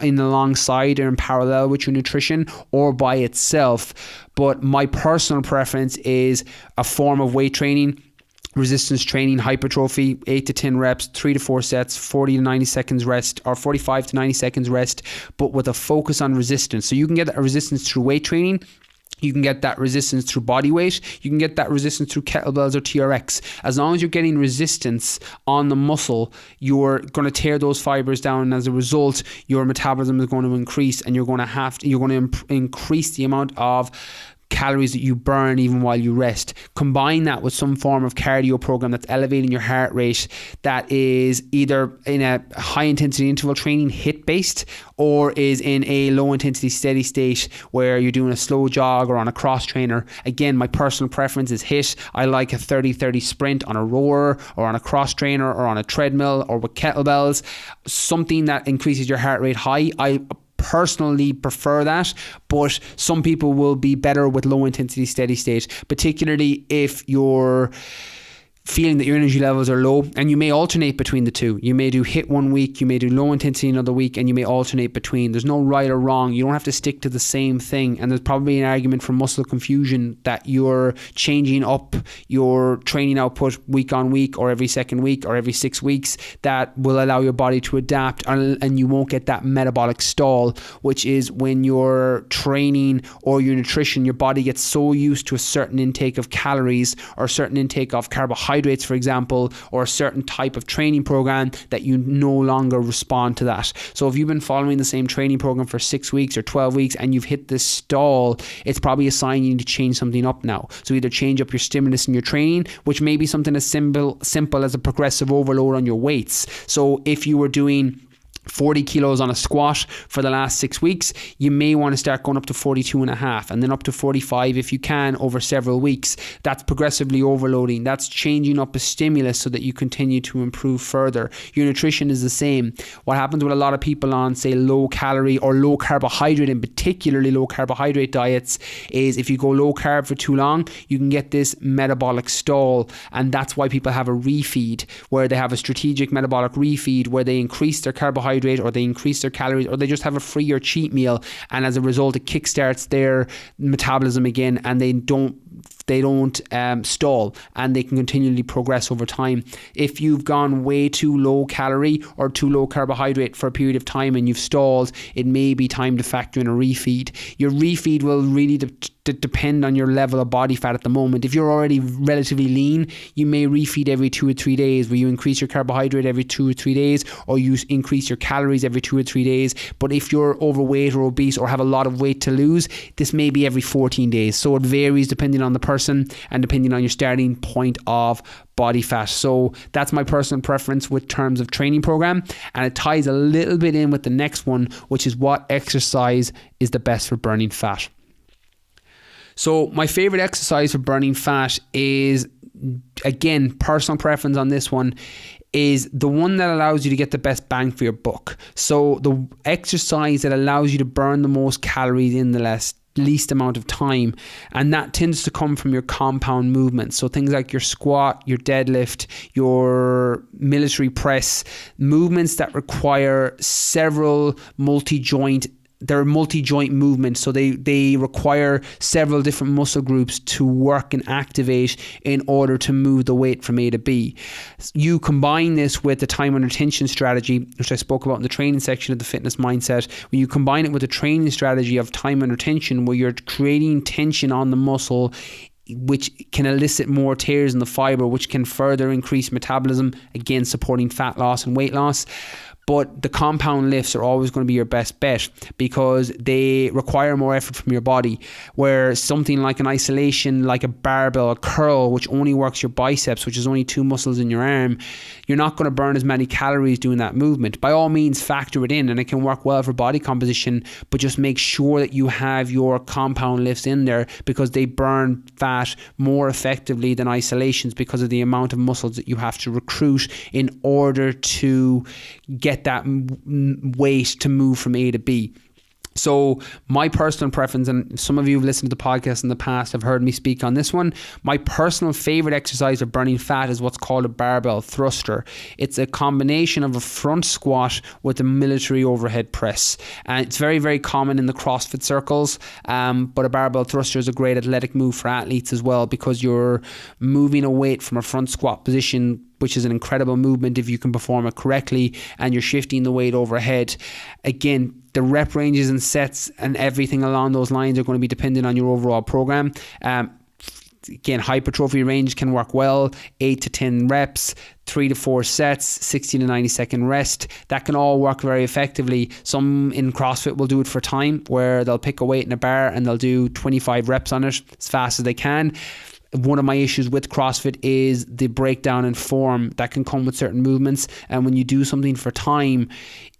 alongside or in parallel with your nutrition, or by itself. But my personal preference is a form of weight training, resistance training, hypertrophy, 8 to 10 reps, 3 to 4 sets, 40 to 90 seconds rest, or 45 to 90 seconds rest, but with a focus on resistance. So you can get a resistance through weight training. You can get that resistance through body weight. You can get that resistance through kettlebells or TRX. As long as you're getting resistance on the muscle, you're going to tear those fibers down, and as a result, your metabolism is going to increase, and you're going to increase the amount of calories that you burn even while you rest. Combine that with some form of cardio program that's elevating your heart rate, that is either in a high intensity interval training, HIIT based, or is in a low intensity steady state where you're doing a slow jog or on a cross trainer. Again, my personal preference is HIIT. I like a 30-30 sprint on a rower or on a cross trainer or on a treadmill or with kettlebells, something that increases your heart rate high. I personally prefer that, but some people will be better with low intensity steady state, particularly if you're feeling that your energy levels are low, and you may alternate between the two. You may do HIIT one week, you may do low intensity another week, and you may alternate between. There's no right or wrong. You don't have to stick to the same thing. And there's probably an argument for muscle confusion that you're changing up your training output week on week, or every second week, or every 6 weeks, that will allow your body to adapt, and you won't get that metabolic stall, which is when your training or your nutrition, your body gets so used to a certain intake of calories or a certain intake of carbohydrates, for example, or a certain type of training program, that you no longer respond to that. So if you've been following the same training program for 6 weeks or 12 weeks and you've hit this stall, it's probably a sign you need to change something up now. So either change up your stimulus in your training, which may be something as simple as a progressive overload on your weights. So if you were doing 40 kilos on a squat for the last 6 weeks, you may want to start going up to 42 and a half, and then up to 45 if you can over several weeks. That's progressively overloading. That's changing up a stimulus so that you continue to improve further. Your nutrition is the same. What happens with a lot of people on, say, low calorie or low carbohydrate, and particularly low carbohydrate diets, is if you go low carb for too long, you can get this metabolic stall. And that's why people have a refeed, where they have a strategic metabolic refeed where they increase their carbohydrate, or they increase their calories, or they just have a free or cheat meal, and as a result it kickstarts their metabolism again, and they don't stall, and they can continually progress over time. If you've gone way too low calorie or too low carbohydrate for a period of time and you've stalled, it may be time to factor in a refeed. Your refeed will really depend on your level of body fat at the moment. If you're already relatively lean, you may refeed every 2 or 3 days, where you increase your carbohydrate every 2 or 3 days, or you increase your calories every 2 or 3 days. But if you're overweight or obese or have a lot of weight to lose, this may be every 14 days. So it varies depending on the person and depending on your starting point of body fat. So that's my personal preference with terms of training program, and it ties a little bit in with the next one, which is what exercise is the best for burning fat. So my favorite exercise for burning fat is, again, personal preference on this one, is the one that allows you to get the best bang for your buck. So the exercise that allows you to burn the most calories in the least amount of time, and that tends to come from your compound movements. So things like your squat, your deadlift, your military press, movements that require several multi-joint movements, so they require several different muscle groups to work and activate in order to move the weight from A to B. You combine this with the time under tension strategy, which I spoke about in the training section of the fitness mindset. When you combine it with the training strategy of time under tension, where you're creating tension on the muscle which can elicit more tears in the fiber, which can further increase metabolism, again supporting fat loss and weight loss. But the compound lifts are always going to be your best bet because they require more effort from your body, where something like an isolation, like a barbell, a curl, which only works your biceps, which is only 2 muscles in your arm, you're not going to burn as many calories doing that movement. By all means, factor it in, and it can work well for body composition, but just make sure that you have your compound lifts in there because they burn fat more effectively than isolations because of the amount of muscles that you have to recruit in order to get that weight to move from A to B. So my personal preference, and some of you have listened to the podcast in the past have heard me speak on this one, my personal favorite exercise for burning fat is what's called a barbell thruster. It's a combination of a front squat with a military overhead press, and it's very, very common in the CrossFit circles, but a barbell thruster is a great athletic move for athletes as well because you're moving a weight from a front squat position, which is an incredible movement if you can perform it correctly, and you're shifting the weight overhead. Again, the rep ranges and sets and everything along those lines are going to be dependent on your overall program. Again, hypertrophy range can work well, 8 to 10 reps, 3 to 4 sets, 60 to 90 second rest. That can all work very effectively. Some in CrossFit will do it for time, where they'll pick a weight in a bar and they'll do 25 reps on it as fast as they can. One of my issues with CrossFit is the breakdown in form that can come with certain movements, and when you do something for time,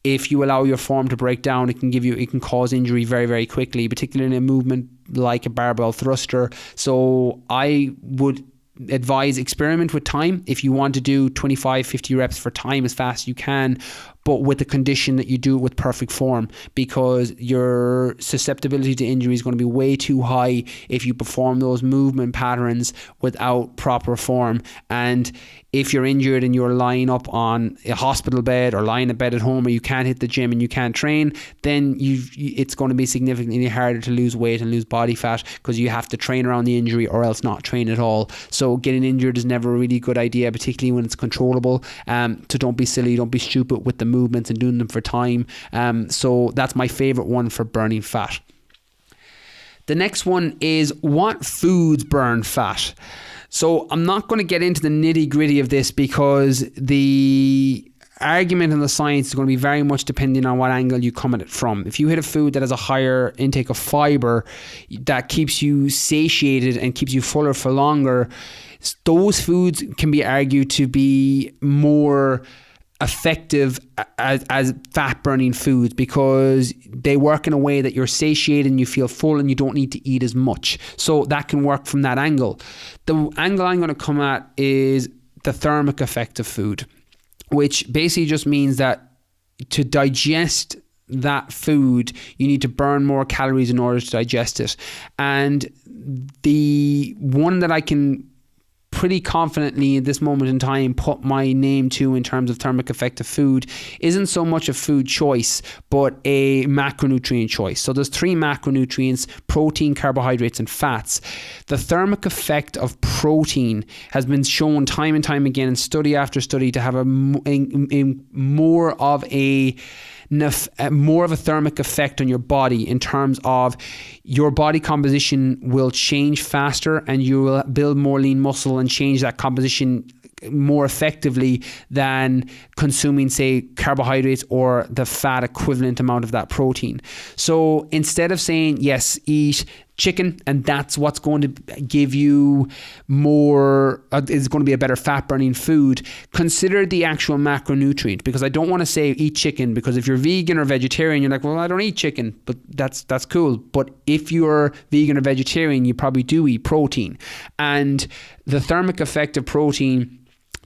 if you allow your form to break down, it can cause injury very, very quickly, particularly in a movement like a barbell thruster. So I would advise experiment with time if you want to do 25-50 reps for time as fast as you can, but with the condition that you do it with perfect form, because your susceptibility to injury is going to be way too high if you perform those movement patterns without proper form. And if you're injured and you're lying up on a hospital bed or lying in bed at home, or you can't hit the gym and you can't train, then it's going to be significantly harder to lose weight and lose body fat because you have to train around the injury or else not train at all. So getting injured is never a really good idea, particularly when it's controllable. So don't be silly, don't be stupid with the movements and doing them for time. So that's my favorite one for burning fat. The next one is what foods burn fat. So I'm not going to get into the nitty gritty of this because the argument and the science is going to be very much depending on what angle you come at it from. If you hit a food that has a higher intake of fiber that keeps you satiated and keeps you fuller for longer, those foods can be argued to be more effective as fat burning foods because they work in a way that you're satiated and you feel full and you don't need to eat as much. So that can work from that angle. The angle I'm going to come at is the thermic effect of food, which basically just means that to digest that food, you need to burn more calories in order to digest it. And the one that I can pretty confidently at this moment in time put my name to in terms of thermic effect of food isn't so much a food choice but a macronutrient choice. So there's 3 macronutrients: protein, carbohydrates and fats. The thermic effect of protein has been shown time and time again in study after study to have a more of a thermic effect on your body in terms of your body composition will change faster and you will build more lean muscle and change that composition more effectively than consuming, say, carbohydrates or the fat equivalent amount of that protein. So instead of saying, yes, eat chicken and that's what's going to give you more, is going to be a better fat burning food, consider the actual macronutrient, because I don't want to say eat chicken, because if you're vegan or vegetarian, you're like, well, I don't eat chicken, but that's cool. But if you're vegan or vegetarian, you probably do eat protein. And the thermic effect of protein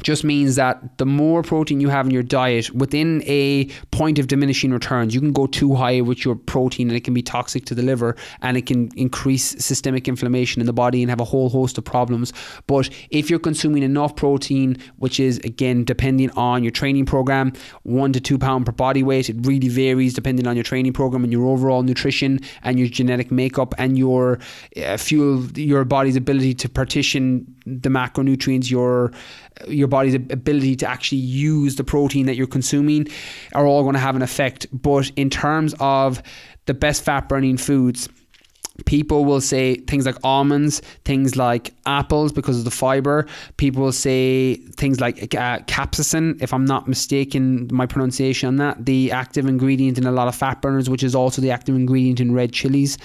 just means that the more protein you have in your diet, within a point of diminishing returns, you can go too high with your protein and it can be toxic to the liver and it can increase systemic inflammation in the body and have a whole host of problems. But if you're consuming enough protein, which is again depending on your training program, 1 to 2 pounds per body weight, it really varies depending on your training program and your overall nutrition and your genetic makeup and your your body's ability to partition the macronutrients, your body's ability to actually use the protein that you're consuming, are all going to have an effect. But in terms of the best fat burning foods, People will say things like almonds, things like apples because of the fiber. People will say things like capsaicin, if I'm not mistaken, my pronunciation on that, the active ingredient in a lot of fat burners, which is also the active ingredient in red chilies.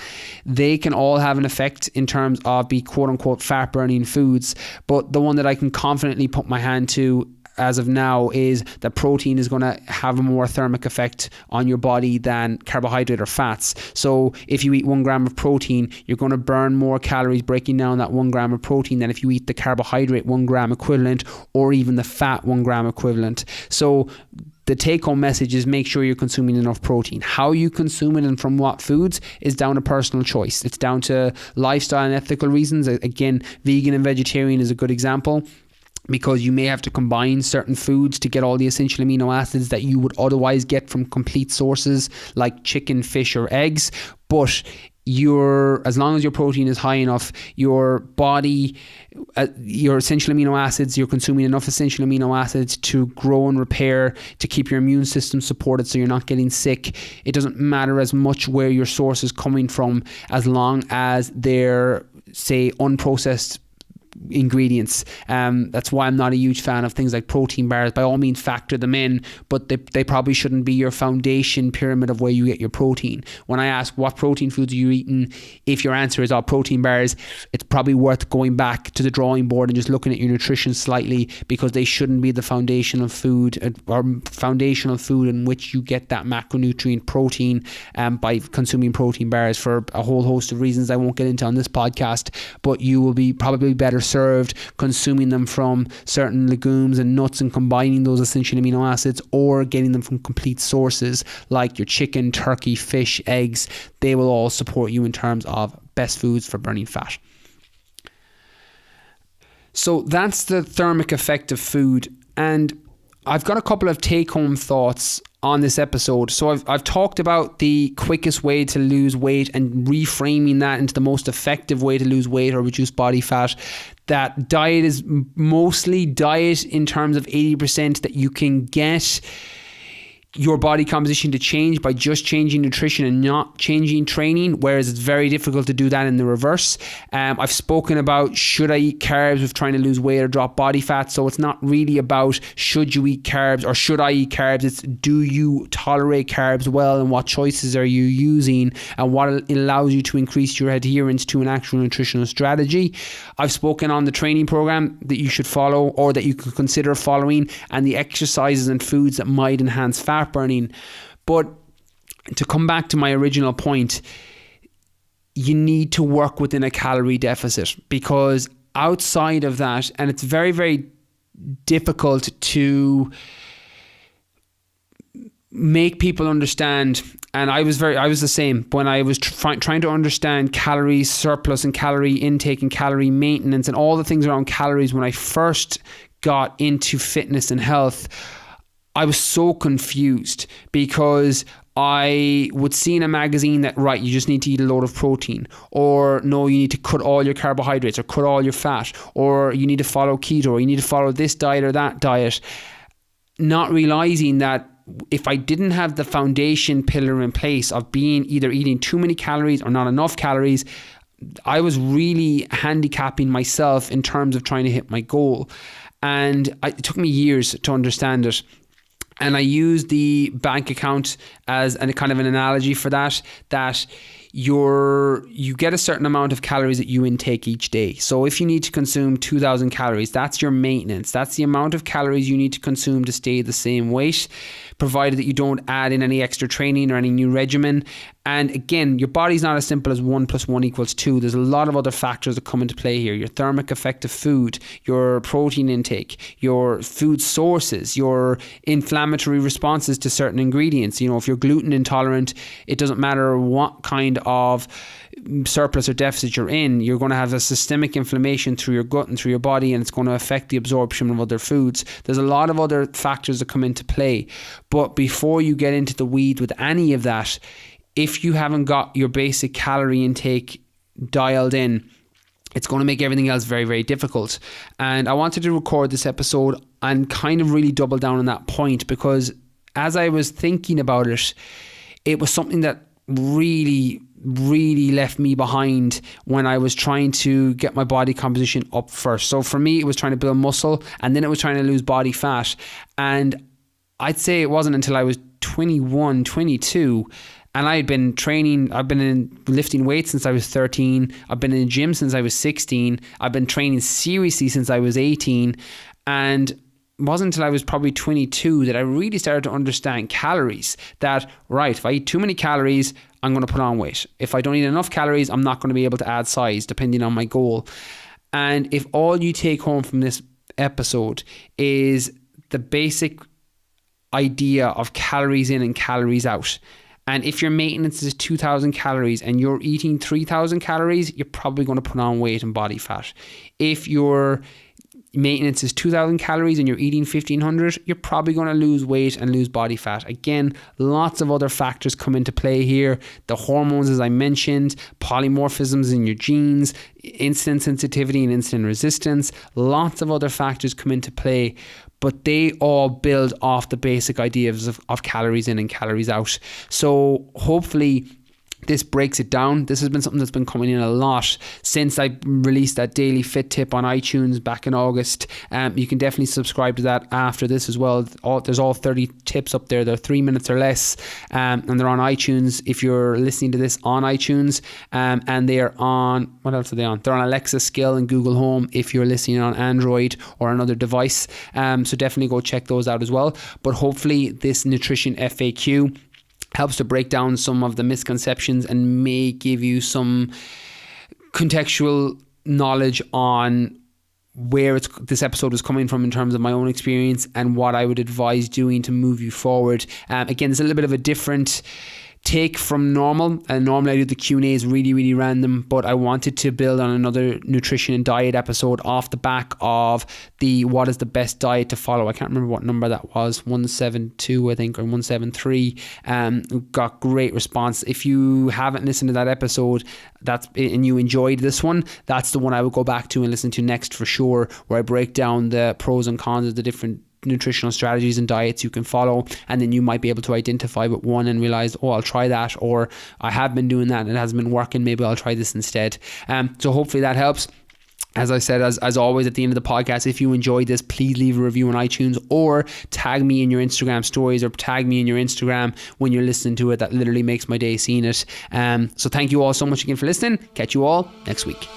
They can all have an effect in terms of be quote unquote fat burning foods. But the one that I can confidently put my hand to as of now is that protein is going to have a more thermic effect on your body than carbohydrate or fats. So if you eat 1 gram of protein, you're going to burn more calories breaking down that 1 gram of protein than if you eat the carbohydrate 1 gram equivalent, or even the fat 1 gram equivalent. So the take-home message is make sure you're consuming enough protein. How you consume it and from what foods is down to personal choice. It's down to lifestyle and ethical reasons. Again, vegan and vegetarian is a good example, because you may have to combine certain foods to get all the essential amino acids that you would otherwise get from complete sources like chicken, fish or eggs. But as long as your protein is high enough, your body, your essential amino acids, you're consuming enough essential amino acids to grow and repair, to keep your immune system supported so you're not getting sick. It doesn't matter as much where your source is coming from, as long as they're, say, unprocessed ingredients. That's why I'm not a huge fan of things like protein bars. By all means, factor them in, but they probably shouldn't be your foundation pyramid of where you get your protein. When I ask what protein foods are you eating, if your answer is all protein bars, it's probably worth going back to the drawing board and just looking at your nutrition slightly, because they shouldn't be the foundational food or foundational food in which you get that macronutrient protein by consuming protein bars, for a whole host of reasons I won't get into on this podcast. But you will be probably better served consuming them from certain legumes and nuts and combining those essential amino acids, or getting them from complete sources like your chicken, turkey, fish, eggs. They will all support you in terms of best foods for burning fat. So that's the thermic effect of food. And I've got a couple of take-home thoughts on this episode. So I've talked about the quickest way to lose weight and reframing that into the most effective way to lose weight or reduce body fat. That diet is mostly diet in terms of 80% that you can get your body composition to change by just changing nutrition and not changing training, whereas it's very difficult to do that in the reverse. I've spoken about should I eat carbs with trying to lose weight or drop body fat, so it's not really about should you eat carbs or should I eat carbs, it's do you tolerate carbs well, and what choices are you using, and what allows you to increase your adherence to an actual nutritional strategy. I've spoken on the training program that you should follow or that you could consider following, and the exercises and foods that might enhance fat burning. But to come back to my original point, you need to work within a calorie deficit, because outside of that, and it's very, very difficult to make people understand, and I was the same when I was trying to understand calorie surplus and calorie intake and calorie maintenance and all the things around calories when I first got into fitness and health. I was so confused, because I would see in a magazine that, right, you just need to eat a load of protein, or no, you need to cut all your carbohydrates or cut all your fat, or you need to follow keto, or you need to follow this diet or that diet, not realizing that if I didn't have the foundation pillar in place of being either eating too many calories or not enough calories, I was really handicapping myself in terms of trying to hit my goal. And it took me years to understand it. And I use the bank account as a kind of an analogy for that you get a certain amount of calories that you intake each day. So if you need to consume 2,000 calories, that's your maintenance. That's the amount of calories you need to consume to stay the same weight, provided that you don't add in any extra training or any new regimen. And again, your body's not as simple as 1 + 1 = 2. There's a lot of other factors that come into play here. Your thermic effect of food, your protein intake, your food sources, your inflammatory responses to certain ingredients. You know, if you're gluten intolerant, it doesn't matter what kind of surplus or deficit you're in, you're going to have a systemic inflammation through your gut and through your body, and it's going to affect the absorption of other foods. There's a lot of other factors that come into play. But before you get into the weeds with any of that, if you haven't got your basic calorie intake dialed in, it's going to make everything else very, very difficult. And I wanted to record this episode and kind of really double down on that point, because as I was thinking about it, it was something that really left me behind when I was trying to get my body composition up first. So for me, it was trying to build muscle, and then it was trying to lose body fat. And I'd say it wasn't until I was 21, 22, and I had been training. I've been in lifting weights since I was 13. I've been in the gym since I was 16. I've been training seriously since I was 18. And it wasn't until I was probably 22 that I really started to understand calories. That, right, if I eat too many calories, I'm going to put on weight. If I don't eat enough calories, I'm not going to be able to add size depending on my goal. And if all you take home from this episode is the basic idea of calories in and calories out, and if your maintenance is 2,000 calories and you're eating 3,000 calories, you're probably going to put on weight and body fat. If your maintenance is 2,000 calories and you're eating 1,500, you're probably going to lose weight and lose body fat. Again, lots of other factors come into play here. The hormones, as I mentioned, polymorphisms in your genes, insulin sensitivity and insulin resistance, lots of other factors come into play. But they all build off the basic ideas of calories in and calories out. So hopefully this breaks it down. This has been something that's been coming in a lot since I released that daily fit tip on iTunes back in August. You can definitely subscribe to that after this as well. There's all 30 tips up there. They're 3 minutes or less, and they're on iTunes if you're listening to this on iTunes. And they're on, what else are they on? They're on Alexa Skill and Google Home if you're listening on Android or another device. So definitely go check those out as well. But hopefully this nutrition FAQ helps to break down some of the misconceptions and may give you some contextual knowledge on where this episode is coming from in terms of my own experience and what I would advise doing to move you forward. Again, it's a little bit of a different take from normal, and normally I do the Q&As really random, but I wanted to build on another nutrition and diet episode off the back of the what is the best diet to follow. I can't remember what number that was, 172 I think, or 173. Got great response. If you haven't listened to that episode and you enjoyed this one, that's the one I would go back to and listen to next for sure, where I break down the pros and cons of the different nutritional strategies and diets you can follow, and then you might be able to identify with one and realize, oh, I'll try that, or I have been doing that and it hasn't been working, maybe I'll try this instead. So hopefully that helps. As I said, as always at the end of the podcast, if you enjoyed this, please leave a review on iTunes or tag me in your Instagram stories or tag me in your Instagram when you're listening to it. That literally makes my day seeing it. So thank you all so much again for listening. Catch you all next week.